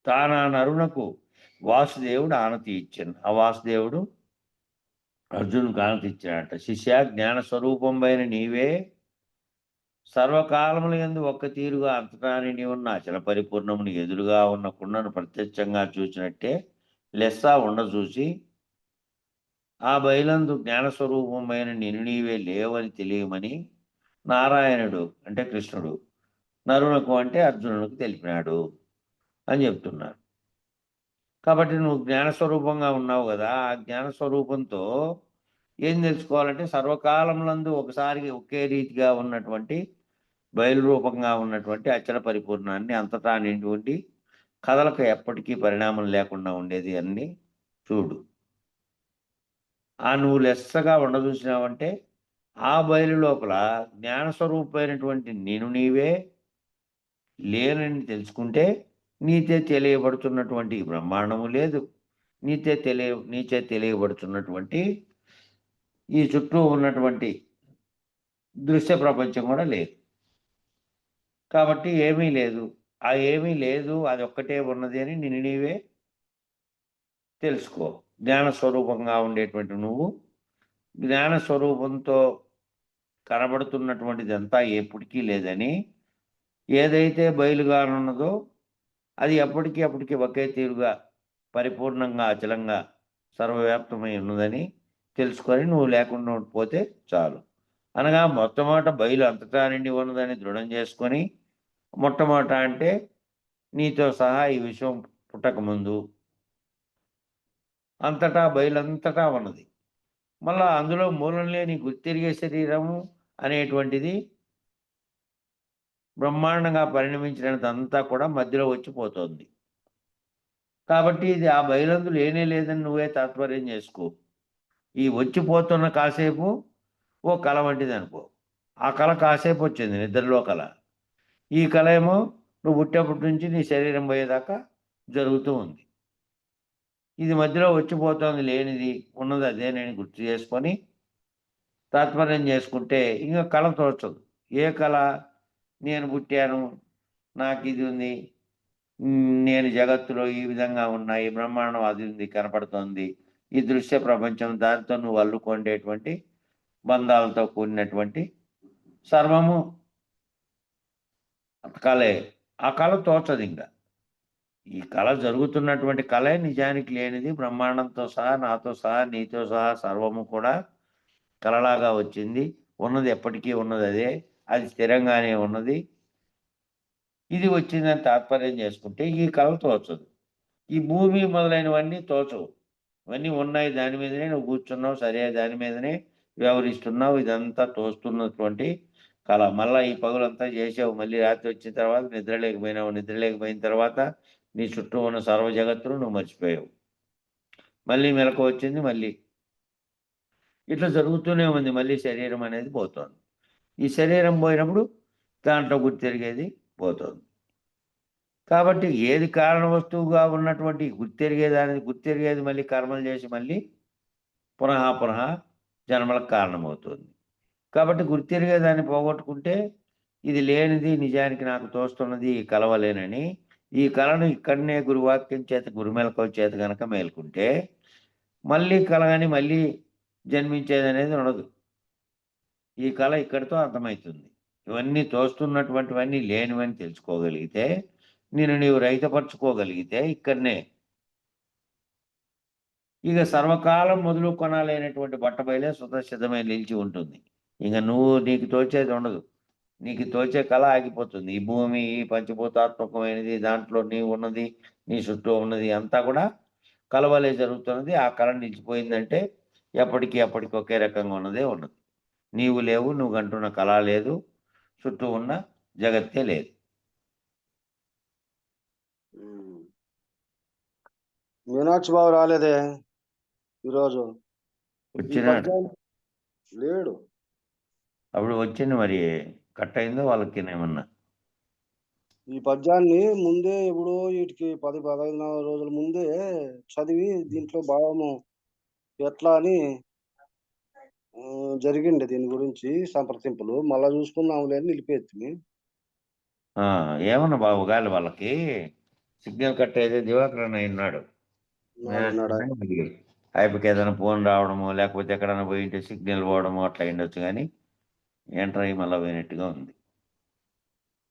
తానా నరునకు వాసుదేవుడు ఆనతి ఇచ్చాను. ఆ వాసుదేవుడు అర్జునుడికి ఆనతి ఇచ్చాడట. శిష్య, జ్ఞాన స్వరూపం పైన నీవే సర్వకాలముల యందు ఒక్క తీరుగా అంతటా నిండి ఉన్న అచల పరిపూర్ణముని ఎదురుగా ఉన్న కుండను ప్రత్యక్షంగా చూసినట్టే లెస్స ఉండచూసి, ఆ బయలందు జ్ఞానస్వరూపమైన నిన్ను నీవే లేవని తెలియమని నారాయణుడు అంటే కృష్ణుడు నరునకు అంటే అర్జునుడికి తెలిపినాడు అని చెప్తున్నారు. కాబట్టి నువ్వు జ్ఞానస్వరూపంగా ఉన్నావు కదా, ఆ జ్ఞానస్వరూపంతో ఏం తెలుసుకోవాలంటే సర్వకాలములందు ఒకసారి ఒకే రీతిగా ఉన్నటువంటి బయలురూపంగా ఉన్నటువంటి అచల పరిపూర్ణాన్ని, అంతటా నిండి ఉండి కథలకు ఎప్పటికీ పరిణామం లేకుండా ఉండేది అన్ని చూడు. ఆ నువ్వు లెస్సగా ఉండచూసినావంటే ఆ బయలు లోపల జ్ఞానస్వరూపమైనటువంటి నేను నీవే లేనని తెలుసుకుంటే నీచే తెలియబడుతున్నటువంటి ఈ బ్రహ్మాండము లేదు. నీచే తెలియబడుతున్నటువంటి ఈ చుట్టూ ఉన్నటువంటి దృశ్య ప్రపంచం కూడా లేదు. కాబట్టి ఏమీ లేదు. ఆ ఏమీ లేదు, అదొక్కటే ఉన్నది అని నిన్ను నీవే తెలుసుకో. జ్ఞాన స్వరూపంగా ఉండేటువంటి నువ్వు, జ్ఞాన స్వరూపంతో కనబడుతున్నటువంటిదంతా ఎప్పటికీ లేదని, ఏదైతే బయలుగానున్నదో అది అప్పటికి ఒకే తీరుగా పరిపూర్ణంగా, అచలంగా, సర్వవ్యాప్తమై ఉన్నదని తెలుసుకొని నువ్వు లేకుండా పోతే చాలు. అనగా మొట్టమొదట బయలు అంతటా నిండి ఉన్నదని దృఢం చేసుకొని, మొట్టమొదట అంటే నీతో సహా ఈ విశ్వం పుట్టకముందు అంతటా బయలంతటా ఉన్నది. మళ్ళా అందులో మూలం లేని గుర్తిరిగే శరీరము అనేటువంటిది బ్రహ్మాండంగా పరిణమించినదంతా కూడా మధ్యలో వచ్చిపోతోంది. కాబట్టి ఇది ఆ బయలందు లేనే లేదని నువ్వే తాత్పర్యం చేసుకో. ఈ వచ్చిపోతున్న కాసేపు ఓ కల వంటిదనుకో. ఆ కల కాసేపు వచ్చింది, నిద్రలో కల. ఈ కల ఏమో నువ్వు పుట్టేప్పటి నుంచి నీ శరీరం పోయేదాకా జరుగుతూ ఉంది. ఇది మధ్యలో వచ్చిపోతోంది, లేనిది, ఉన్నది అదేనని గుర్తు చేసుకొని తాత్పర్యం చేసుకుంటే ఇంక కళ తోచదు. ఏ కళ? నేను పుట్టాను, నాకిది ఉంది, నేను జగత్తులో ఈ విధంగా ఉన్నా, ఈ బ్రహ్మాండం అది ఉంది కనపడుతోంది, ఈ దృశ్య ప్రపంచం దానితో నువ్వు అల్లుకొండేటువంటి బంధాలతో కూడినటువంటి సర్వము కళే. ఆ కళ తోచదు ఇంకా. ఈ కళ జరుగుతున్నటువంటి కళే నిజానికి లేనిది. బ్రహ్మాండంతో సహా, నాతో సహా, నీతో సహా సర్వము కూడా కలలాగా వచ్చింది. ఉన్నది ఎప్పటికీ ఉన్నది అదే. అది స్థిరంగానే ఉన్నది. ఇది వచ్చిందని తాత్పర్యం చేసుకుంటే ఈ కళ తోచదు. ఈ భూమి మొదలైనవన్నీ తోచవు. ఇవన్నీ ఉన్నాయి, దాని మీదనే నువ్వు కూర్చున్నావు, సరే దాని మీదనే వ్యవహరిస్తున్నావు. ఇదంతా తోస్తున్నటువంటి కళ. మళ్ళా ఈ పగులంతా చేసావు, మళ్ళీ రాత్రి వచ్చిన తర్వాత నిద్ర లేకపోయినావు. నిద్ర లేకపోయిన తర్వాత నీ చుట్టూ ఉన్న సర్వ జగత్తును నువ్వు మర్చిపోయావు. మళ్ళీ మెలకువ వచ్చింది, మళ్ళీ ఇట్లా జరుగుతూనే ఉంది. మళ్ళీ శరీరం అనేది పోతోంది. ఈ శరీరం పోయినప్పుడు దాంట్లో గుర్తెరిగేది పోతోంది. కాబట్టి ఏది కారణ వస్తువుగా ఉన్నటువంటి గుర్తెరిగేది మళ్ళీ కర్మలు చేసి మళ్ళీ పునః జన్మలకు కారణమవుతుంది. కాబట్టి గుర్తెరిగేదాన్ని పోగొట్టుకుంటే ఇది లేనిది, నిజానికి నాకు తోస్తున్నది ఈ కలవలేనని, ఈ కళను ఇక్కడనే గురువాక్యం చేత, గురుమెలకువ చేత గనక మేల్కుంటే మళ్ళీ కలగని మళ్ళీ జన్మించేదనేది ఉండదు. ఈ కళ ఇక్కడితో అర్థమవుతుంది. ఇవన్నీ తోస్తున్నటువంటివన్నీ లేనివని తెలుసుకోగలిగితే, నిన్ను నీవు రహితపరచుకోగలిగితే ఇక్కడనే ఇక సర్వకాలం మొదలు కొనాలైనటువంటి బట్టబయలే స్వతసిద్ధమై నిలిచి ఉంటుంది. ఇంక నీకు తోచేది ఉండదు. నీకు తోచే కళ ఆగిపోతుంది. ఈ భూమి, ఈ పంచభూతాత్మకమైనది, దాంట్లో నీవు ఉన్నది, నీ చుట్టూ ఉన్నది అంతా కూడా కలవలే జరుగుతున్నది. ఆ కళ నిలిచిపోయిందంటే ఎప్పటికీ ఒకే రకంగా ఉన్నదే ఉన్నది. నీవు లేవు, నువ్వు అంటున్న కళ లేదు, చుట్టూ ఉన్న జగత్తే లేదు. మీనాక్షి బాబు రాలేదే ఈరోజు. వచ్చినాడు, లేడు. అప్పుడు వచ్చింది. మరి కట్ అయిందో వాళ్ళకి ఏమన్నా? ఈ పద్యాన్ని ముందే ఎప్పుడో వీటికి 10-15 రోజుల ముందే చదివి దీంట్లో భావము ఎట్లా అని జరిగింది. దీని గురించి సంప్రదింపులు మళ్ళా చూసుకుందాంలే అని నిలిపేత్తిమి. ఏమన్నా బాబు గాలి వాళ్ళకి సిగ్నల్ కట్ అయితే దివాకరన్ ఉన్నాడు. అయిపోయి ఏదైనా ఫోన్ రావడము, లేకపోతే ఎక్కడైనా పోయింటే సిగ్నల్ పోవడము అట్లా ఉండొచ్చు. కానీ ఎంటర్ అయ్యి మళ్ళీ పోయినట్టుగా ఉంది.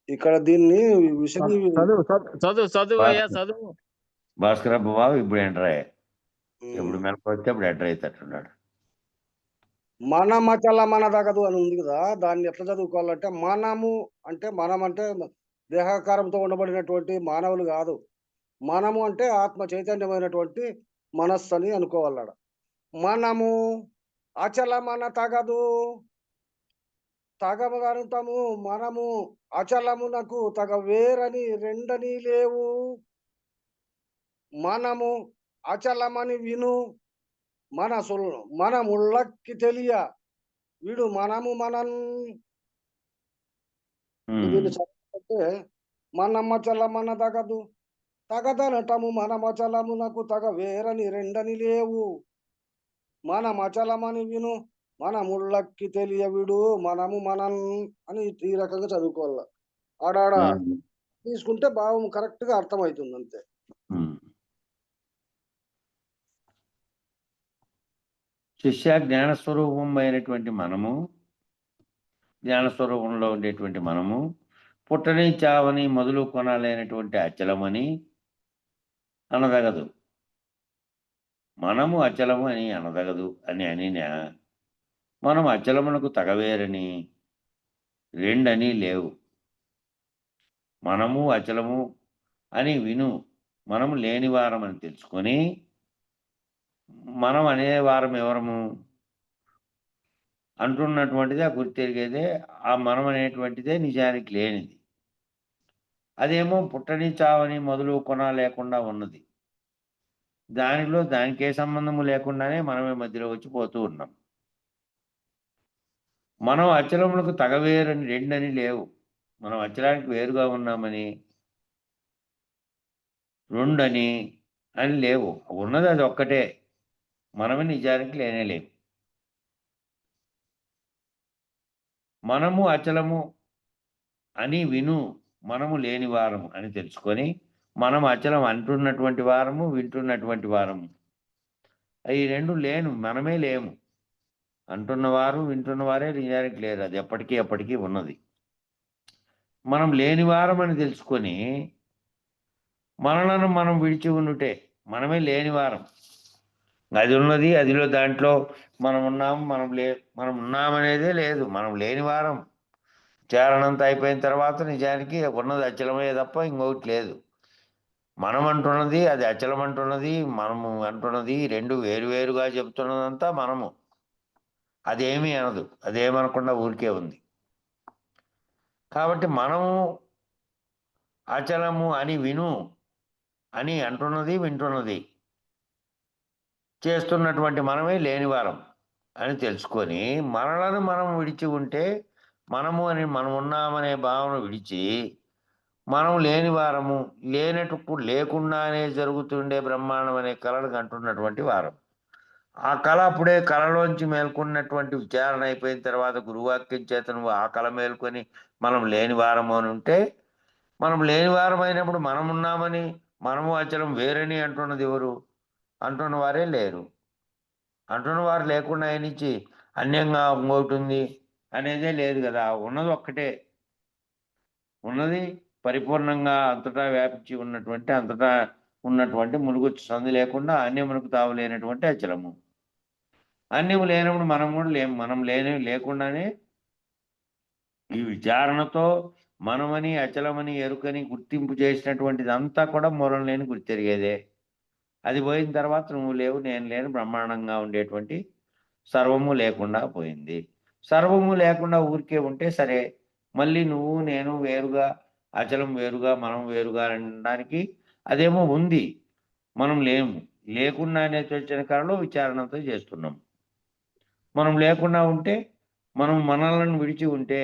ఇక్కడ దీన్ని చదువు భాస్కర్ బాబు ఇప్పుడు ఎంటర్ అయ్యా. ఎప్పుడు మెలకు వస్తే అప్పుడు ఎంటర్ అవుతాట్టున్నాడు. మనమచల మనదగదు అని ఉంది కదా, దాన్ని ఎట్లా చదువుకోవాలంటే మనము అంటే మనం అంటే దేహాకారంతో ఉండబడినటువంటి మానవులు కాదు. మనము అంటే ఆత్మ చైతన్యమైనటువంటి మనస్సు అని అనుకోవాలడ. మనము అచలమన తగదు, తగము గనుతము మనము అచలమునకు తగ వేరని రెండని లేవు. మనము అచలమని విను మనముళ్ళకి తెలియ వీడు మనము దీన్ని చదువుకుంటే మనమ్మ చల్ల మన తగదు, తగదనటము మనమచలమునకు తగ వేరని రెండని లేవు. మనమచలమని విను మనముళ్ళక్కి తెలియవిడు మనము మనన్ అని ఈ రకంగా చదువుకోవాల. ఆడాడ తీసుకుంటే భావం కరెక్ట్‌గా అర్థమవుతుంది అంతే. శిష్య జ్ఞానస్వరూపం అయినటువంటి మనము, జ్ఞానస్వరూపంలో ఉండేటువంటి మనము, పుట్టని చావని మొదలు కొనాలైనటువంటి అచలమని అనదగదు. మనము అచలము అని అనదగదు అని అనినా మనం అచలమునకు తగవేరని రెండని లేవు. మనము అచలము అని విను మనము లేనివారం అని తెలుసుకొని, మనం అనేవారం ఎవరము అంటున్నటువంటిది ఆ గుర్తెరిగేదే, ఆ మనం అనేటువంటిదే నిజానికి లేనిది. అదేమో పుట్టని చావని మొదలు కొన లేకుండా ఉన్నది. దానిలో దానికే సంబంధము లేకుండానే మనమే మధ్యలో వచ్చి పోతూ ఉన్నాం. మనం అచలములకు తగవేరని రెండని లేవు. మనం అచలానికి వేరుగా ఉన్నామని, రెండని అని లేవు. ఉన్నది అది ఒక్కటే. మనమే నిజానికి లేనేలేవు. మనము అచలము అని విను మనము లేని వారము అని తెలుసుకొని, మనం అచలం అంటున్నటువంటి వారము, వింటున్నటువంటి వారము. ఈ రెండు లేను, మనమే లేము. అంటున్నవారు వింటున్నవారే నిజానికి లేరు. అది ఎప్పటికీ ఉన్నది. మనం లేనివారం అని తెలుసుకొని మనలను మనం విడిచి ఉండుటే మనమే లేనివారం. అది ఉన్నది, అదిలో దాంట్లో మనం ఉన్నాము, మనం ఉన్నామనేదే లేదు. మనం లేనివారం. చారణంతా అయిపోయిన తర్వాత నిజానికి ఉన్నది అచలమే తప్ప ఇంకొకటి లేదు. మనం అంటున్నది, అది అచలం అంటున్నది, మనము అంటున్నది రెండు వేరువేరుగా చెబుతున్నదంతా మనము. అదేమీ అనదు, అదేమనకుండా ఊరికే ఉంది. కాబట్టి మనము అచలము అని విను అని అంటున్నది, వింటున్నది, చేస్తున్నటువంటి మనమే లేనివారం అని తెలుసుకొని, మనలను మనం విడిచి ఉంటే, మనము అని మనం ఉన్నామనే భావన విడిచి, మనం లేని వారము, లేకుండానే జరుగుతుండే బ్రహ్మాండం అనే కళను అంటున్నటువంటి వారం. ఆ కళ అప్పుడే కళలోంచి మేల్కొన్నటువంటి విచారణ అయిపోయిన తర్వాత గురువాక్యం చేత నువ్వు ఆ కళ మేల్కొని మనం లేని వారము అని ఉంటే, మనం లేని వారం అయినప్పుడు మనం ఉన్నామని, మనము అచలం వేరని అంటున్నది ఎవరు? అంటున్న వారే లేరు. అంటున్న వారు లేకుండా ఆయనిచ్చి అన్యంగా ఇంకోటి ఉంది అనేదే లేదు కదా. ఉన్నది ఒక్కటే. ఉన్నది పరిపూర్ణంగా అంతటా వ్యాపించి ఉన్నటువంటి, అంతటా ఉన్నటువంటి ములుగుచ్చు సందు లేకుండా అన్యమునకు తావులేనటువంటి అచలము. అన్యము లేనప్పుడు మనం కూడా లేము. మనం లేకుండానే ఈ విచారణతో మనమని అచలమని ఎరుకని గుర్తింపు చేసినటువంటిదంతా కూడా మూలం లేని గుర్తెరిగేదే. అది పోయిన తర్వాత నువ్వు లేవు, నేను లేను, బ్రహ్మాండంగా ఉండేటువంటి సర్వము లేకుండా పోయింది. సర్వము లేకుండా ఊరికే ఉంటే సరే, మళ్ళీ నువ్వు నేను వేరుగా, అచలం వేరుగా, మనం వేరుగా అనడానికి అదేమో ఉంది. మనం లేము. లేకుండానే వచ్చిన కాలంలో విచారణతో చేస్తున్నాం. మనం లేకుండా ఉంటే, మనం మనలను విడిచి ఉంటే,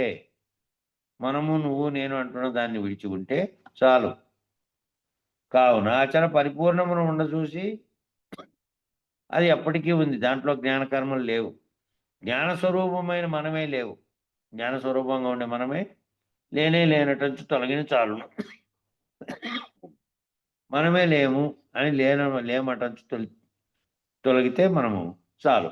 మనము నువ్వు నేను అంటున్న దాన్ని విడిచి ఉంటే చాలు. కావున అచల పరిపూర్ణమును ఉండచూసి అది ఎప్పటికీ ఉంది. దాంట్లో జ్ఞానకర్మలు లేవు. జ్ఞానస్వరూపమైన మనమే లేవు. జ్ఞానస్వరూపంగా ఉండే మనమే లేనటంచు తొలగిన చాలును. మనమే లేము అని లేమటంచు తొలగితే మనము చాలు.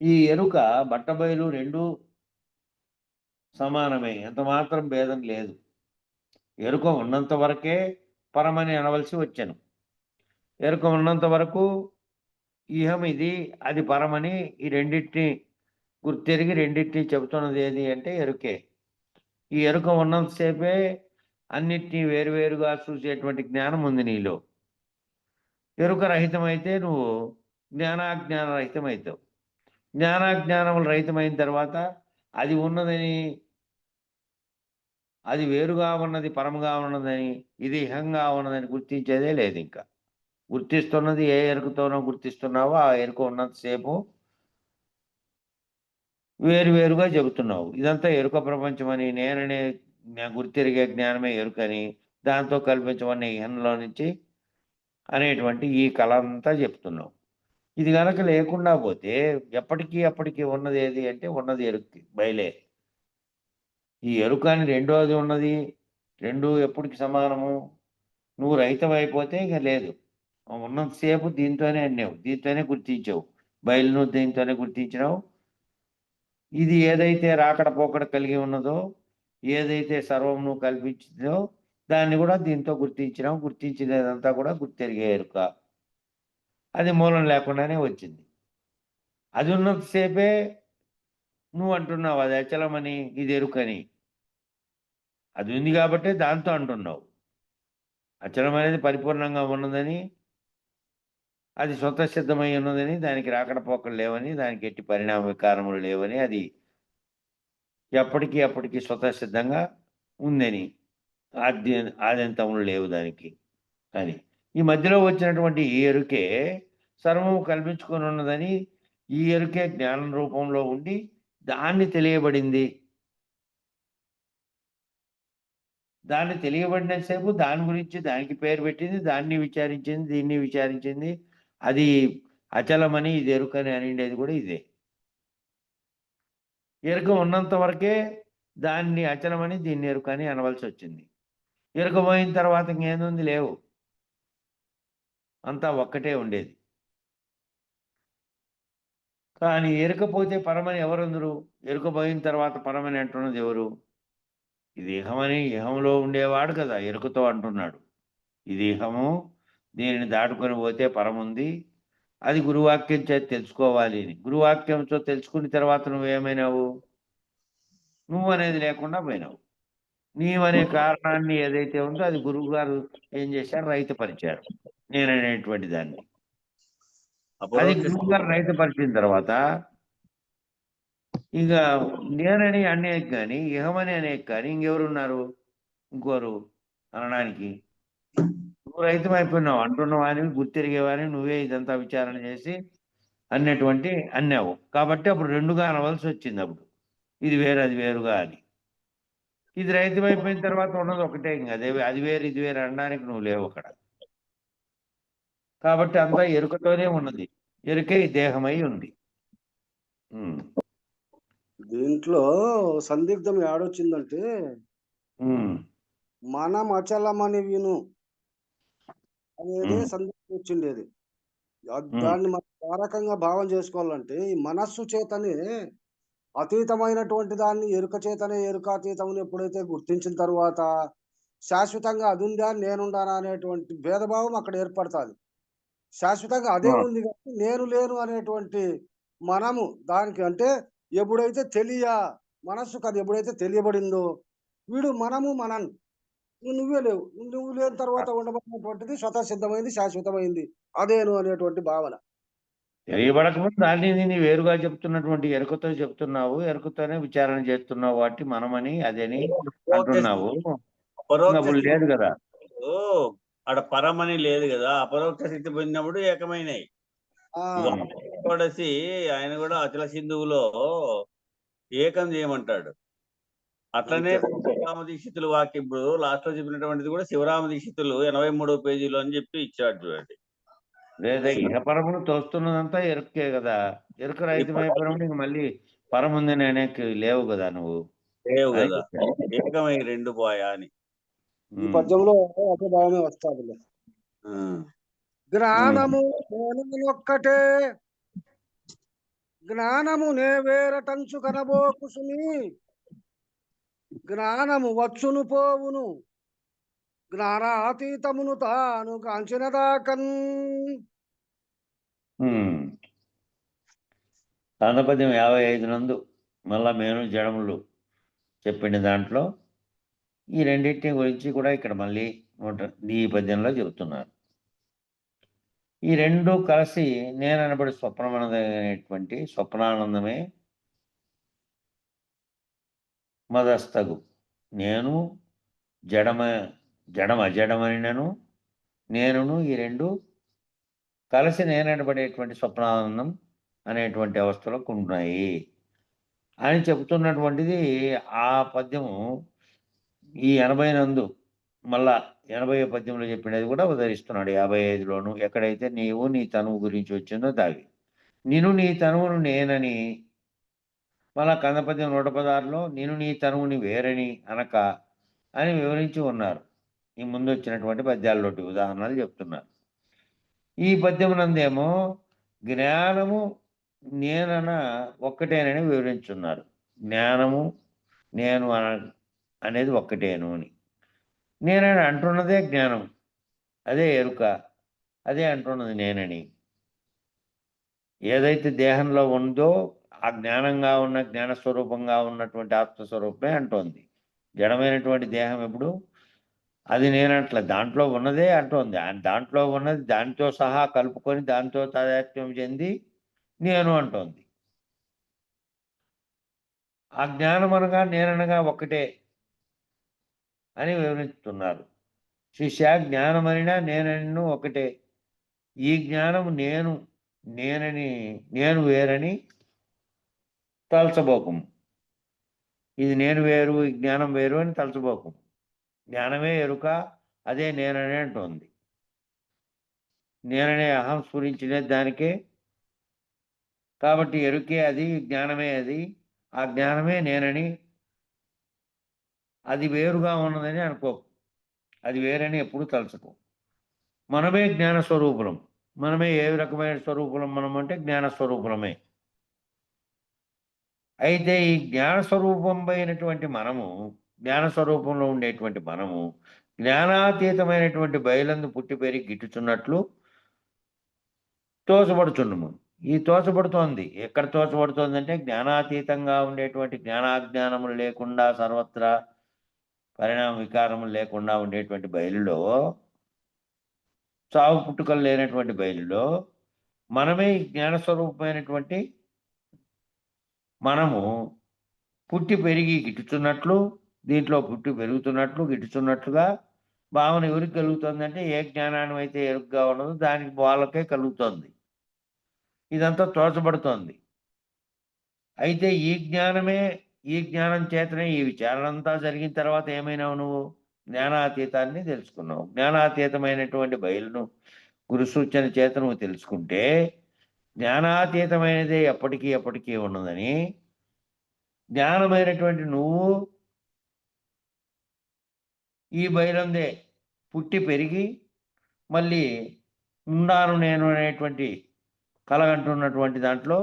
ఈ ఎరుక బట్టబయలు రెండూ సమానమే, ఎంత మాత్రం భేదం లేదు. ఎరుక ఉన్నంత వరకే పరమని అనవలసి వచ్చాను. ఎరుక ఉన్నంత వరకు ఇహం ఇది, అది పరమని ఈ రెండింటిని గుర్తెరిగి రెండింటిని చెబుతున్నది ఏది అంటే ఎరుకే. ఈ ఎరుక ఉన్నంతసేపే అన్నిటినీ వేరువేరుగా చూసేటువంటి జ్ఞానం ఉంది నీలో. ఎరుక రహితమైతే నువ్వు జ్ఞానాజ్ఞాన రహితమవుతావు. జ్ఞానాజ్ఞానములు రహితమైన తర్వాత అది ఉన్నదని, అది వేరుగా ఉన్నది పరముగా ఉన్నదని, ఇది ఇహంగా ఉన్నదని గుర్తించేదే లేదు. ఇంకా గుర్తిస్తున్నది ఏ ఎరుకతోనో గుర్తిస్తున్నావో ఆ ఎరుక ఉన్నంతసేపు వేరువేరుగా చెబుతున్నావు. ఇదంతా ఎరుక ప్రపంచమని, గుర్తెరిగే జ్ఞానమే ఎరుకని, దాంతో కల్పించమని ఇహంలో నుంచి అనేటువంటి ఈ కళ అంతా చెప్తున్నావు. ఇది గనక లేకుండా పోతే ఎప్పటికీ అప్పటికి ఉన్నది ఏది అంటే ఉన్నది ఎరుక్కి బయలే. ఈ ఎరుక అని రెండోది ఉన్నది. 2 ఎప్పటికి సమానము? నువ్వు రైతవైపోతే ఇక లేదు. ఉన్నంత సేపు దీంతోనే అన్నావు. దీంతోనే గుర్తించావు. బయలును దీంతోనే గుర్తించినావు. ఇది ఏదైతే రాకడ పోకడ కలిగి ఉన్నదో, ఏదైతే సర్వం నువ్వు కల్పించిందో దాన్ని కూడా దీంతో గుర్తించినావు. గుర్తించినదంతా కూడా గుర్తెరిగే ఎరుక. అది మూలం లేకుండానే వచ్చింది. అది ఉన్నంత సేపే నువ్వు అంటున్నావు అది అచలమని, ఇది ఎరుకని. అది ఉంది కాబట్టే దాంతో అంటున్నావు. అచలం అనేది పరిపూర్ణంగా ఉన్నదని, అది స్వతసిద్ధమై ఉన్నదని, దానికి రాకడ పోకలు లేవని, దానికి ఎట్టి పరిణామ వికారములు లేవని, అది ఎప్పటికీ అప్పటికి స్వతసిద్ధంగా ఉందని, ఆద్యంతములు లేవు దానికి అని. ఈ మధ్యలో వచ్చినటువంటి ఈ ఎరుకే సర్వము కల్పించుకొని ఉన్నదని, ఈ ఎరుకే జ్ఞానం రూపంలో ఉండి దాన్ని తెలియబడింది. దాన్ని తెలియబడినంతసేపు దాని గురించి దానికి పేరు పెట్టింది, దాన్ని విచారించింది, దీన్ని విచారించింది. అది అచలమని, ఇది ఎరుకని అనిండేది కూడా ఇదే. ఎరుక ఉన్నంత వరకే దాన్ని అచలమని, దీన్ని ఎరుకని అనవలసి వచ్చింది. ఎరుక పోయిన తర్వాత ఇంకేముంది? లేవు. అంతా ఒక్కటే ఉండేది. కానీ ఎరుక పోతే పరమని ఎవరందరు? ఎరుక పోయిన తర్వాత పరమని అంటున్నది ఎవరు? ఇది ఇహమని, ఇహంలో ఉండేవాడు కదా ఎరుకతో అంటున్నాడు. ఇది ఇహము, దీనిని దాటుకొని పోతే పరముంది, అది గురువాక్యం చేత తెలుసుకోవాలి అని. గురువాక్యంతో తెలుసుకున్న తర్వాత నువ్వేమైనావు? నువ్వు అనేది లేకుండా పోయినావు. నీవనే కారణాన్ని ఏదైతే ఉందో అది గురువు గారు ఏం చేశారు? రైతుపరిచారు నేననేటువంటి దాన్ని. అది గురువు గారు రైతుపరిచిన తర్వాత ఇక నేనని అనేక కానీ, ఇహమని అనేక కానీ ఇంకెవరున్నారు? ఇంకోరు అనడానికి. నువ్వు రైతుమైపోయినావు అంటున్నవాని, గుర్తెరిగేవాని, నువ్వే ఇదంతా విచారణ చేసి అన్నావు. కాబట్టి అప్పుడు 2గా అనవలసి వచ్చింది. అప్పుడు ఇది వేరు, అది వేరుగా అని. ఇది రైతుమైపోయిన తర్వాత ఉన్నది ఒకటే. ఇంక అది వేరు, ఇది వేరు అనడానికి నువ్వు లేవు అక్కడ. కాబట్టి అంతా ఎరుకతోనే ఉన్నది. ఎరుకే దేహమై ఉంది. దీంట్లో సందిగ్ధం ఏడొచ్చిందంటే, మనం అచలమని విను అనేది సందిగ్ధం వచ్చిండేది. దాన్ని మనం ఆ రకంగా భావం చేసుకోవాలంటే, ఈ మనస్సు చేతనే అతీతమైనటువంటి దాన్ని ఎరుక చేతనే ఎరుకాతీతమును ఎప్పుడైతే గుర్తించిన తర్వాత శాశ్వతంగా అది ఉందా నేనుండానా అనేటువంటి భేదభావం అక్కడ ఏర్పడుతుంది. శాశ్వతంగా అదే ఉంది కాబట్టి నేను లేను అనేటువంటి మనము దానికి అంటే ఎప్పుడైతే మనస్సుకు అది ఎప్పుడైతే తెలియబడిందో వీడు మనం నువ్వే లేవు, నువ్వు లేని తర్వాత ఉండబడినటువంటిది స్వతసిద్ధమైంది, శాశ్వతమైంది, అదేను అనేటువంటి భావన. తెలియబడకముందు దాన్ని దీన్ని వేరుగా చెప్తున్నటువంటి ఎరుకతో చెప్తున్నావు. ఎరుకతోనే విచారణ చేస్తున్నావు కాబట్టి మనమని అదని అంటున్నావు. అప్పుడు లేదు కదా. అక్కడ పరమని లేదు కదా. అపరోక్ష స్థితి పొందినప్పుడు ఏకమైనవి. ఆయన కూడా అచల సింధువులో ఏకం చేయమంటాడు. అట్లనే శివరామ దీక్షితులు వాక్యం ఇప్పుడు లాస్ట్ లో చెప్పినటువంటిది కూడా శివరామ దీక్షితులు 83వ పేజీలో అని చెప్పి ఇచ్చాడు చూడండి. లేదా ఇహపరమును తోస్తున్నదంతా ఎరుకే కదా. ఎరుక రైతుమైపోయినప్పుడు ఇంక మళ్ళీ పరముందని అనేక లేవు కదా. నువ్వు లేవు కదా. ఏకమై 2 పోయా అని ఈ పద్యంలో ఒకే భావమే వస్తుంది. జ్ఞానము ఒక్కటే, జ్ఞానము నే వేరటంచు కనబోకుసుని, జ్ఞానము వచ్చును పోవును, జ్ఞానాతీతమును తాను కాంచినదాకన్. తాండపద్యం 55 నందు మళ్ళా మేను జడములు చెప్పిన దాంట్లో ఈ రెండింటిని గురించి కూడా ఇక్కడ మళ్ళీ ఈ పద్యంలో చెబుతున్నారు. ఈ రెండు కలిసి నేననబడి స్వప్నమనదనేటువంటి స్వప్నానందమే మదస్తగు. నేను జడమనినను నేనును ఈ రెండు కలిసి నేననబడేటువంటి స్వప్నానందం అనేటువంటి అవస్థలో ఉన్నాయి. అని చెబుతున్నటువంటిది ఆ పద్యము ఈ 80 నందు మళ్ళా 80 పద్యంలో చెప్పినది కూడా ఉదహరిస్తున్నాడు 55లోను. ఎక్కడైతే నీవు నీ తనువు గురించి వచ్చిందో దాగి. నిను నీ తనువును నేనని మళ్ళా కందపద్యం 116లో నిను నీ తనువుని వేరని అనక అని వివరించి ఉన్నారు. ఈ ముందొచ్చినటువంటి పద్యాల్లోటి ఉదాహరణలు చెప్తున్నారు. ఈ పద్యమునందేమో జ్ఞానము నేనన ఒక్కటేనని వివరించున్నారు. జ్ఞానము నేను అనేది ఒక్కటేను అని. నేనని అంటున్నదే జ్ఞానం. అదే ఎరుక. అదే అంటున్నది నేనని. ఏదైతే దేహంలో ఉందో ఆ జ్ఞానంగా ఉన్న జ్ఞానస్వరూపంగా ఉన్నటువంటి ఆత్మస్వరూపమే అంటోంది. జడమైనటువంటి దేహం ఎప్పుడు అది నేనట్ల దాంట్లో ఉన్నదే అంటోంది. దాంట్లో ఉన్నది దానితో సహా కలుపుకొని దాంతో తాదాత్మ్యం చెంది నేను అంటోంది. ఆ జ్ఞానం అనగా నేననగా ఒక్కటే అని వివరిస్తున్నారు. శిష్య జ్ఞానమనినా నేననిను ఒకటే. ఈ జ్ఞానము నేను వేరని తలచబోకుము. ఇది నేను వేరు, ఈ జ్ఞానం వేరు అని తలచబోకుము. జ్ఞానమే ఎరుక, అదే నేనని అంటోంది. నేననే అహం స్ఫురించినది దానికే. కాబట్టి ఎరుకే అది, జ్ఞానమే అది. ఆ జ్ఞానమే నేనని, అది వేరుగా ఉన్నదని అనుకోకు. అది వేరని ఎప్పుడు తలచకు. మనమే జ్ఞాన స్వరూపులం. మనమే ఏ రకమైన స్వరూపులం మనం అంటే జ్ఞాన స్వరూపులమే. అయితే ఈ జ్ఞాన స్వరూపమైనటువంటి మనము, జ్ఞాన స్వరూపంలో ఉండేటువంటి మనము, జ్ఞానాతీతమైనటువంటి బయలందు పుట్టి పెరిగి గిట్టుచున్నట్లు తోచబడుచున్నాము. ఈ తోచబడుతోంది. ఎక్కడ తోచబడుతోందంటే జ్ఞానాతీతంగా ఉండేటువంటి జ్ఞానాజ్ఞానములు లేకుండా సర్వత్రా పరిణామ వికారములు లేకుండా ఉండేటువంటి బయలులో, చావు పుట్టుకలు లేనటువంటి బయలులో మనమే ఈ జ్ఞానస్వరూపమైనటువంటి మనము పుట్టి పెరిగి గిట్టుచున్నట్లు, దీంట్లో పుట్టి పెరుగుతున్నట్లు, గిట్టుచున్నట్లుగా భావన ఎవరికి కలుగుతుందంటే ఏ జ్ఞానాన్ని అయితే ఎరుగ్గా ఉన్నదో దానికి వాళ్ళకే కలుగుతోంది. ఇదంతా తోచబడుతోంది. అయితే ఈ జ్ఞానం చేతనే ఈ విచారణ అంతా జరిగిన తర్వాత ఏమైనావు నువ్వు? జ్ఞానాతీతాన్ని తెలుసుకున్నావు. జ్ఞానాతీతమైనటువంటి బయలును గురు సూచన చేత నువ్వు తెలుసుకుంటే, జ్ఞానాతీతమైనదే ఎప్పటికీ ఉన్నదని, జ్ఞానమైనటువంటి నువ్వు ఈ బయలందే పుట్టి పెరిగి మళ్ళీ ఉన్నాను నేను అనేటువంటి కలగంటున్నటువంటి దాంట్లో,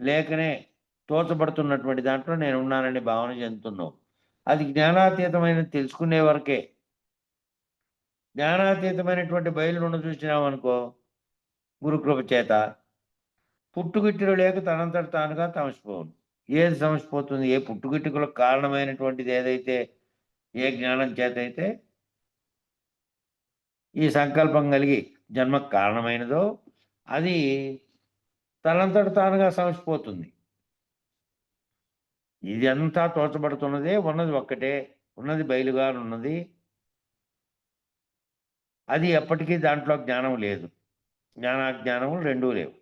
లేకనే తోచబడుతున్నటువంటి దాంట్లో నేనున్నానని భావన చెందుతున్నావు. అది జ్ఞానాతీతమైనది తెలుసుకునే వరకే. జ్ఞానాతీతమైనటువంటి బయలును చూసినావనుకో గురుకృప చేత, పుట్టుగిట్టులు లేక తనంతట తానుగా తమసిపోవును. ఏది సమసిపోతుంది? ఏ పుట్టుగిట్టుకులకు కారణమైనటువంటిది ఏదైతే, ఏ జ్ఞానం చేతైతే ఈ సంకల్పం కలిగి జన్మకు కారణమైనదో అది తనంతట తానుగా సమసిపోతుంది. ఇది అంతా తోచబడుతున్నదే, ఉన్నది ఒక్కటే, ఉన్నది బయలుగానున్నది. అది ఎప్పటికీ దాంట్లో జ్ఞానం లేదు. జ్ఞానాజ్ఞానములు రెండూ లేవు.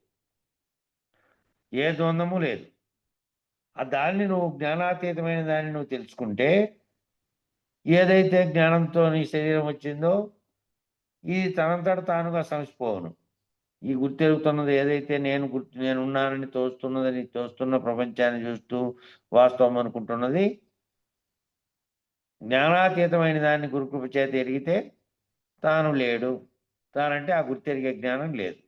ఏ ద్వంద్వము లేదు. ఆ దాన్ని నువ్వు జ్ఞానాతీతమైన దాన్ని నువ్వు తెలుసుకుంటే, ఏదైతే జ్ఞానంతో నీ శరీరం వచ్చిందో ఇది తనంతట తానుగా సమసిపోవును. ఈ గుర్తెరుగుతున్నది ఏదైతే నేనున్నానని తోస్తున్న ప్రపంచాన్ని చూస్తూ వాస్తవం అనుకుంటున్నది, జ్ఞానాతీతమైన దాన్ని గురుకృప చేత ఎరిగితే తాను లేడు. తానంటే ఆ గుర్తెరిగే జ్ఞానం లేదు.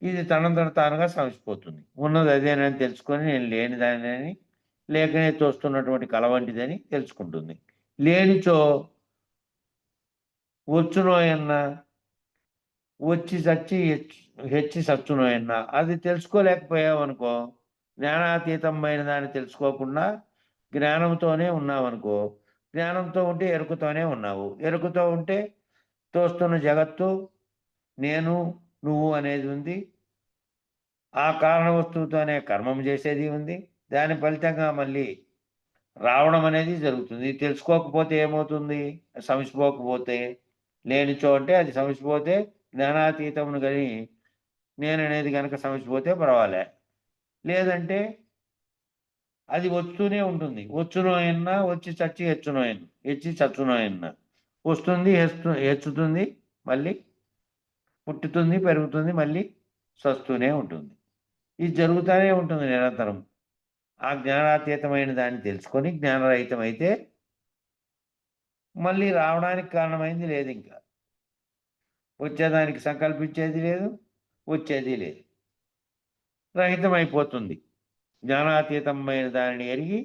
ఇది తనంతట తానుగా సమసిపోతుంది. ఉన్నది అదేనని తెలుసుకొని నేను లేని దానిని, లేకనే తోస్తున్నటువంటి కల వంటిదని తెలుసుకుంటుంది. లేనిచో వచ్చునోయన్నా, వచ్చి చచ్చి హెచ్చి సచ్చునోయన్నా, అది తెలుసుకోలేకపోయావనుకో, జ్ఞానాతీతమైన దాన్ని తెలుసుకోకుండా జ్ఞానంతోనే ఉన్నావనుకో, జ్ఞానంతో ఉంటే ఎరుకతోనే ఉన్నావు. ఎరుకతో ఉంటే తోస్తున్న జగత్తు, నేను, నువ్వు అనేది ఉంది. ఆ కారణ వస్తువుతోనే కర్మం చేసేది ఉంది. దాని ఫలితంగా మళ్ళీ రావడం అనేది జరుగుతుంది. ఇది తెలుసుకోకపోతే ఏమవుతుంది? సమసిపోకపోతే, లేనిచో అంటే అది సమసిపోతే జ్ఞానాతీతమును గని నేననేది గనక సమసిపోతే పర్వాలే. లేదంటే అది వస్తూనే ఉంటుంది. వచ్చునో ఎన్న వచ్చి చచ్చి హెచ్చునో ఎన్న హెచ్చి చచ్చునో ఎన్న వస్తుంది, హెచ్చుతుంది, మళ్ళీ పుట్టుతుంది, పెరుగుతుంది, మళ్ళీ చస్తూనే ఉంటుంది. ఇది జరుగుతూనే ఉంటుంది నిరంతరం. ఆ జ్ఞానాతీతమైన దాన్ని తెలుసుకొని జ్ఞానరహితం అయితే మళ్ళీ రావడానికి కారణమైంది లేదు, ఇంకా వచ్చేదానికి సంకల్పించేది లేదు, వచ్చేది లేదు, రహితమైపోతుంది. జ్ఞానాతీతమైన దానిని ఎరిగి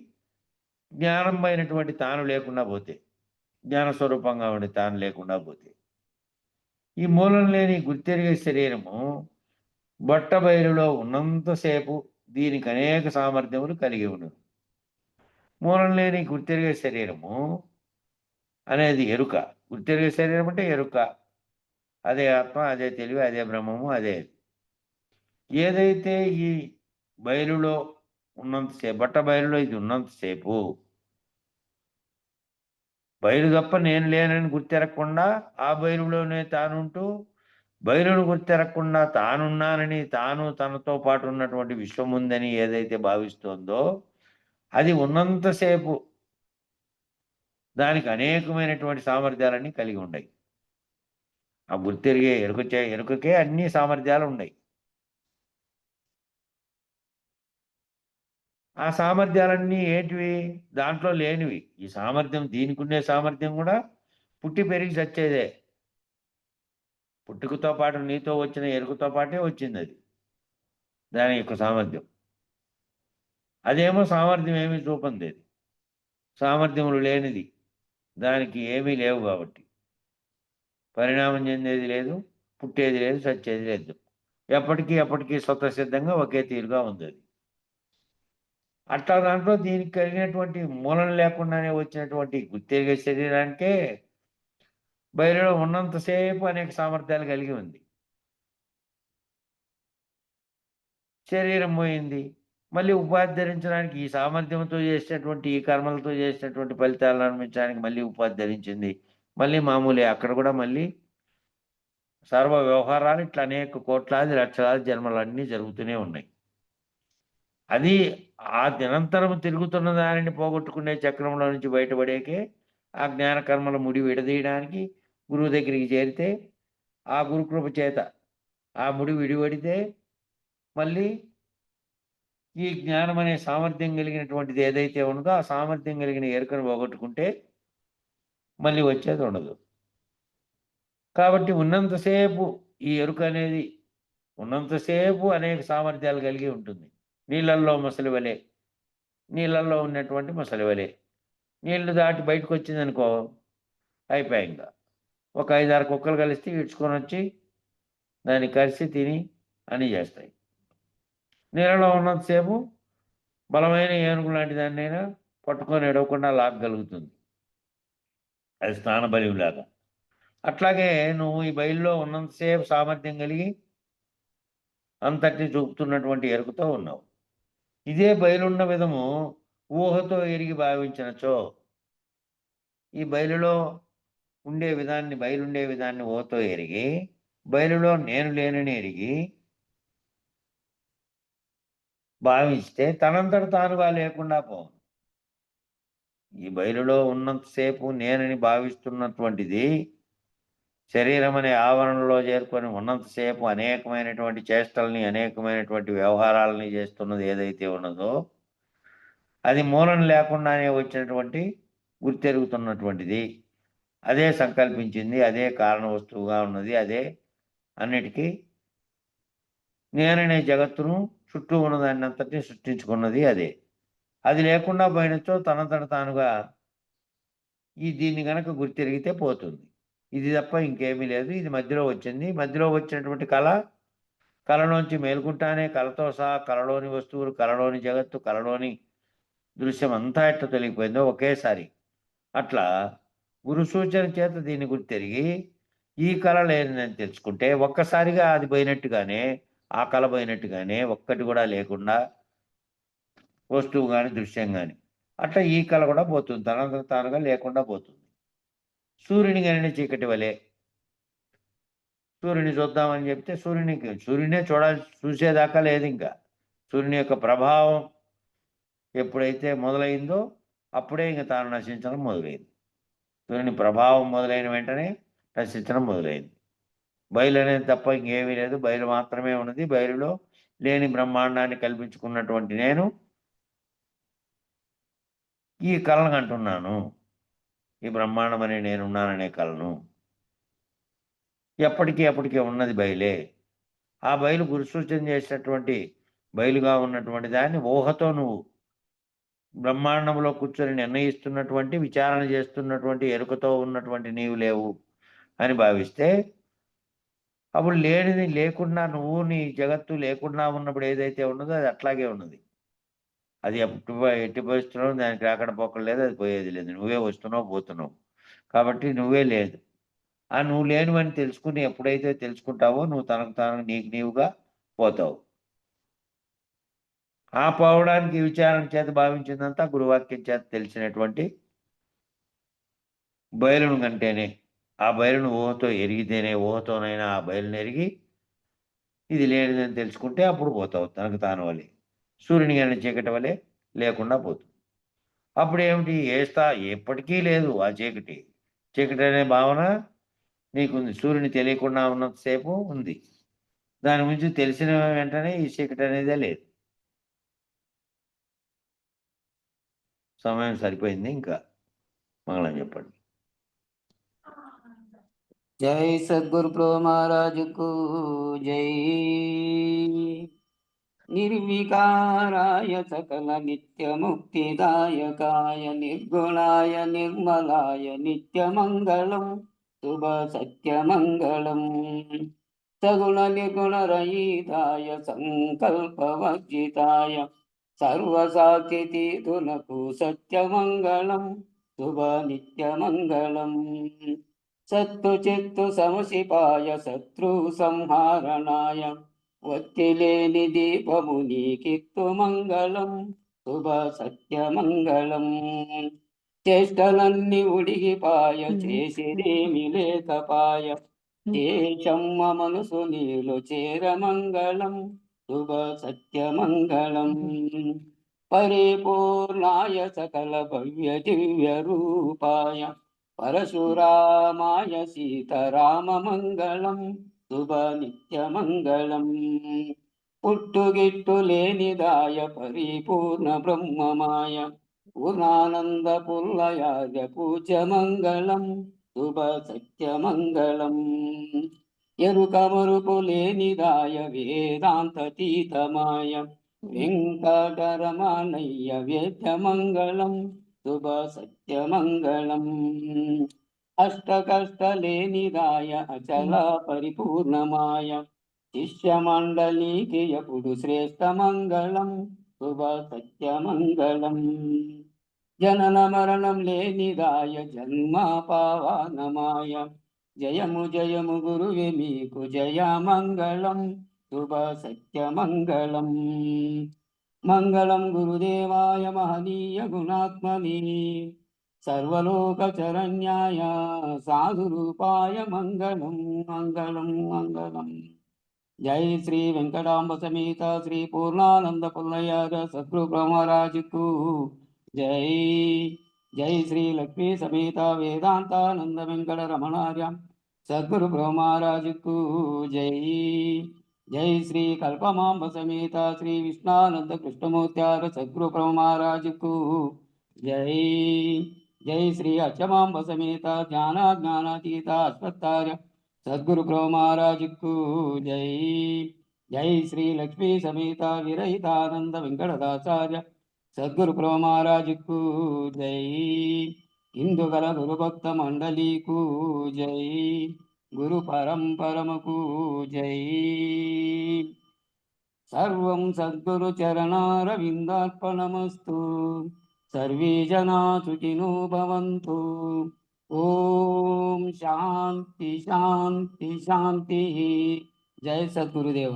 జ్ఞానమైనటువంటి తాను లేకుండా పోతే, జ్ఞానస్వరూపంగా ఉండి తాను లేకుండా పోతే, ఈ మూలం లేని గుర్తెరిగే శరీరము బట్టబయలులో ఉన్నంతసేపు దీనికి అనేక సామర్థ్యములు కలిగి ఉన్నది. మూలం లేని గుర్తెరిగే శరీరము అనేది ఎరుక. గుర్తెరిగే శరీరం అంటే ఎరుక. అదే ఆత్మ, అదే తెలివి, అదే బ్రహ్మము, అదే. ఏదైతే ఈ బయలులో ఉన్నంతసేపు, బట్ట బయలులో ఇది ఉన్నంతసేపు బయలు తప్ప నేను లేనని గుర్తెరగకుండా ఆ బయలులోనే తానుంటూ, బయలును గుర్తెరగకుండా తానున్నానని, తాను తనతో పాటు ఉన్నటువంటి విశ్వం ఉందని ఏదైతే భావిస్తోందో అది ఉన్నంతసేపు దానికి అనేకమైనటువంటి సామర్థ్యాలన్నీ కలిగి ఉన్నాయి. ఆ గుర్తెరిగే ఎరుకకే అన్ని సామర్థ్యాలు ఉన్నాయి. ఆ సామర్థ్యాలన్నీ ఏంటివి? దాంట్లో లేనివి. ఈ సామర్థ్యం, దీనికి ఉండే సామర్థ్యం కూడా పుట్టి పెరిగి చచ్చేదే. పుట్టుకతో పాటు నీతో వచ్చిన ఎరుకతో పాటే వచ్చింది అది, దాని యొక్క సామర్థ్యం. అదేమో సామర్థ్యం ఏమీ చూపంది, అది సామర్థ్యములు లేనిది, దానికి ఏమీ లేవు కాబట్టి పరిణామం చెందేది లేదు, పుట్టేది లేదు, చచ్చేది లేదు. ఎప్పటికీ స్వతసిద్ధంగా ఒకే తీరుగా ఉంది అది. అట్లా దాంట్లో దీనికి కలిగినటువంటి మూలం లేకుండానే వచ్చినటువంటి గుర్తెరిగే శరీరానికే బయలులో ఉన్నంతసేపు అనేక సామర్థ్యాలు కలిగి ఉంది. శరీరం పోయింది, మళ్ళీ ఉపాధి ధరించడానికి ఈ సామర్థ్యంతో చేసినటువంటి, ఈ కర్మలతో చేసినటువంటి ఫలితాలను అనుభవించడానికి మళ్ళీ ఉపాధి ధరించింది. మళ్ళీ మామూలే, అక్కడ కూడా మళ్ళీ సర్వ వ్యవహారాలు ఇట్లా అనేక కోట్లాది లక్షలాది జన్మలు అన్నీ జరుగుతూనే ఉన్నాయి. అది ఆ నిరంతరం తిరుగుతున్న దానిని పోగొట్టుకునే చక్రంలో నుంచి బయటపడేకే ఆ జ్ఞాన కర్మల ముడి విడదీయడానికి గురువు దగ్గరికి చేరితే, ఆ గురుకృప చేత ఆ ముడి విడిపడితే మళ్ళీ ఈ జ్ఞానం అనే సామర్థ్యం కలిగినటువంటిది ఏదైతే ఉన్నదో ఆ సామర్థ్యం కలిగిన ఎరుకను పోగొట్టుకుంటే మళ్ళీ వచ్చేది ఉండదు. కాబట్టి ఉన్నంతసేపు ఈ ఎరుక అనేది ఉన్నంతసేపు అనేక సామర్థ్యాలు కలిగి ఉంటుంది. నీళ్ళల్లో మొసలి వలె, నీళ్ళల్లో ఉన్నటువంటి మొసలి వలె. నీళ్లు దాటి బయటకు వచ్చిందనుకో అయిపోయాయి. ఇంకా ఒక 5-6 కుక్కలు కలిస్తే ఈడ్చుకొని వచ్చి దాన్ని కరిసి తిని అని చేస్తాయి. నీళ్ళలో ఉన్నంతసేపు బలమైన ఏనుగు లాంటి దాన్నైనా పట్టుకొని ఎడవకుండా లాగగలుగుతుంది, అది స్నాన బలిలాగా. అట్లాగే నువ్వు ఈ బయలులో ఉన్నంతసేపు సామర్థ్యం కలిగి అంతటిని చూపుతున్నటువంటి ఎరుకతో ఉన్నావు. ఇదే బయలున్న విధము ఊహతో ఎరిగి భావించినచో, ఈ బయలులో బయలుండే విధాన్ని ఊహతో ఎరిగి బయలులో నేను లేనని ఎరిగి భావిస్తే తనంతట తానుగా లేకుండా పోను. ఈ బయలులో ఉన్నంతసేపు నేనని భావిస్తున్నటువంటిది శరీరం అనే ఆవరణలో చేరుకొని ఉన్నంతసేపు అనేకమైనటువంటి చేష్టల్ని, అనేకమైనటువంటి వ్యవహారాలని చేస్తున్నది ఏదైతే ఉన్నదో అది మూలం లేకుండానే వచ్చినటువంటి గుర్తెరుగుతున్నటువంటిది. అదే సంకల్పించింది, అదే కారణ వస్తువుగా ఉన్నది, అదే అన్నిటికీ నేననే జగత్తును చుట్టూ ఉన్నదాన్ని అంతటినీ సృష్టించుకున్నది అదే. అది లేకుండా పోయినచో తనంతట తానుగా దీన్ని గనక గుర్తెరిగితే పోతుంది. ఇది తప్ప ఇంకేమీ లేదు. ఇది మధ్యలో వచ్చింది. మధ్యలో వచ్చినటువంటి కళలోంచి మేల్కుంటానే కళతో సహా కళలోని వస్తువులు, కళలోని జగత్తు, కళలోని దృశ్యం అంతా ఎట్లా తొలగిపోయిందో ఒకేసారి. అట్లా గురు సూచన చేత దీన్ని గుర్తెరిగి ఈ కళ లేదని తెలుసుకుంటే ఒక్కసారిగా అది పోయినట్టుగానే, ఆ కళ పోయినట్టుగానే ఒక్కటి కూడా లేకుండా వస్తువు కానీ దృశ్యం కానీ అట్లా ఈ కళ కూడా పోతుంది, తనంతట తానుగా లేకుండా పోతుంది. సూర్యుని కానీ చీకటి వలె, సూర్యుని చూద్దామని చెప్తే సూర్యునే చూసేదాకా లేదు, ఇంకా సూర్యుని యొక్క ప్రభావం ఎప్పుడైతే మొదలైందో అప్పుడే ఇంక తాను నశించడం మొదలైంది. సూర్యుని ప్రభావం మొదలైన వెంటనే నశించడం మొదలైంది. బయలు అనేది తప్ప ఇంకేమీ లేదు. బయలు మాత్రమే ఉన్నది. బయలులో లేని బ్రహ్మాండాన్ని కల్పించుకున్నటువంటి నేను ఈ కలను కంటున్నాను. ఈ బ్రహ్మాండం అనే నేనున్నాననే కలను. ఎప్పటికీ అప్పటికే ఉన్నది బయలే. ఆ బయలు గురుసూచన చేసినటువంటి బయలుగా ఉన్నటువంటి దాన్ని ఊహతో నువ్వు బ్రహ్మాండంలో కూర్చొని నిర్ణయిస్తున్నటువంటి, విచారణ చేస్తున్నటువంటి ఎరుకతో ఉన్నటువంటి నీవు లేవు అని భావిస్తే, అప్పుడు లేనిది లేకుండా నువ్వు నీ జగత్తు లేకుండా ఉన్నప్పుడు ఏదైతే ఉన్నదో అది అట్లాగే ఉన్నది. అది ఎట్టి పరిస్థితుల్లోనూ దానికి రాకడ పోకడ లేదు. అది పోయేది లేదు. నువ్వే వస్తున్నావు, పోతున్నావు. కాబట్టి నువ్వే లేదు. నువ్వు లేనివని తెలుసుకుని ఎప్పుడైతే తెలుసుకుంటావో నువ్వు తనకు తాను నీకు నీవుగా పోతావు. ఆ పోవడానికి విచారణ చేత భావించిందంతా గురువాక్యం చేత తెలిసినటువంటి బయలును కంటేనే, ఆ బయలును ఊహతో ఎరిగితేనే, ఊహతోనైనా ఆ బయలును ఎరిగి ఇది లేనిదని తెలుసుకుంటే అప్పుడు పోతావు తనకు తాను వలె. సూర్యుని గాని చీకటి వలె లేకుండా పోతుంది. అప్పుడేమిటి ఎప్పటికీ లేదు ఆ చీకటి. చీకటి అనే భావన నీకుంది. సూర్యుని తెలియకుండా ఉన్నంతసేపు ఉంది. దాని గురించి తెలిసిన వెంటనే ఈ చీకటి అనేదే లేదు. సమయం సరిపోయింది. ఇంకా మంగళం చెప్పండి. జై సద్గురు ప్రో మహారాజుకు జై. నిర్వికారాయ సకల నిత్యముక్తిదాయకాయ నిర్గుణాయ నిర్మలాయ నిత్యమంగళం శుభ సత్యమంగళం. సగుణ నిర్గుణరహితాయ సంకల్పవర్జితాయ సర్వసాక్షితీతునకు సత్యమంగళం శుభ నిత్యమంగళం. సత్తు చిత్తు సమశిపాయ శత్రు సంహారణాయ ఒత్తిలేని దీపము నీకిత్తు మంగళం శుభ సత్యమంగళం. చేష్టలన్నీ ఉడిగిపాయ చేసిదేమి లేకపాయ దేశమ్మ మనసు నీలో చేరమంగళం శుభ సత్యమంగళం. పరిపూర్ణాయ సకల భవ్య దివ్య రూపాయ పరశురామాయ సీతారామమంగళం శుభ నిత్యమంగళం. పుట్టుగిట్టు లేనిదాయ పరిపూర్ణ బ్రహ్మమాయ పూర్ణానంద పుల్లయాయ పూజ్యమంగళం శుభ సత్యమంగళం. ఎరుక మరుపు లేనిదాయ వేదాంతతీతమాయ వెంకటరమణయ్య వేద్యమంగళం శుభ సత్యమంగళం. అష్టకష్టలేనిదాయ అచల పరిపూర్ణమాయ శిష్యమండలికి ఎప్పుడు శ్రేష్టమంగళం శుభ సత్యమంగళం. జనన మరణం లేనిదాయ జన్మ పావనమాయ జయము జయము గురువే మీకు జయమంగళం శుభ సత్యమంగళం. మంగళం గురుదేవాయ మహనీయ గుణాత్మని సర్వలోకచరణ్యాయ సాధురూపాయ మంగళం మంగళం మంగళం. జై శ్రీ వెంకటాంబ సమేత శ్రీ పూర్ణానంద పుల్లయ్య సద్గురు బ్రహ్మరాజుకు జై. జై శ్రీ లక్ష్మీ సమేత వేదాంతానంద వెంకట రమణార్య సద్గురు బ్రహ్మరాజుకు జై. జై శ్రీ కల్పమాంబ సమేత శ్రీ విష్ణానంద కృష్ణమూర్త్యార సద్గురు బ్రహ్మరాజుకు జై. జై శ్రీ అచ్చమాంబ సమేత జ్ఞానాతీత అశ్వత్థార్య సద్గురు బ్రహ్మరాజుకు జై. జై శ్రీ లక్ష్మీ సమేత విరహితానంద వెంకటదాచార్య సద్గురు బ్రహ్మరాజుకు జై. ఇందుగల గురుభక్త మండలీకు జై. గురు పరంపరమకు జై. సర్వం సద్గురు చరణారవిందార్పణమస్తు. సర్వే జనా సుఖినో భవంతు. ఓం శాంతి శాంతి శాంతి. జై సద్గురుదేవ.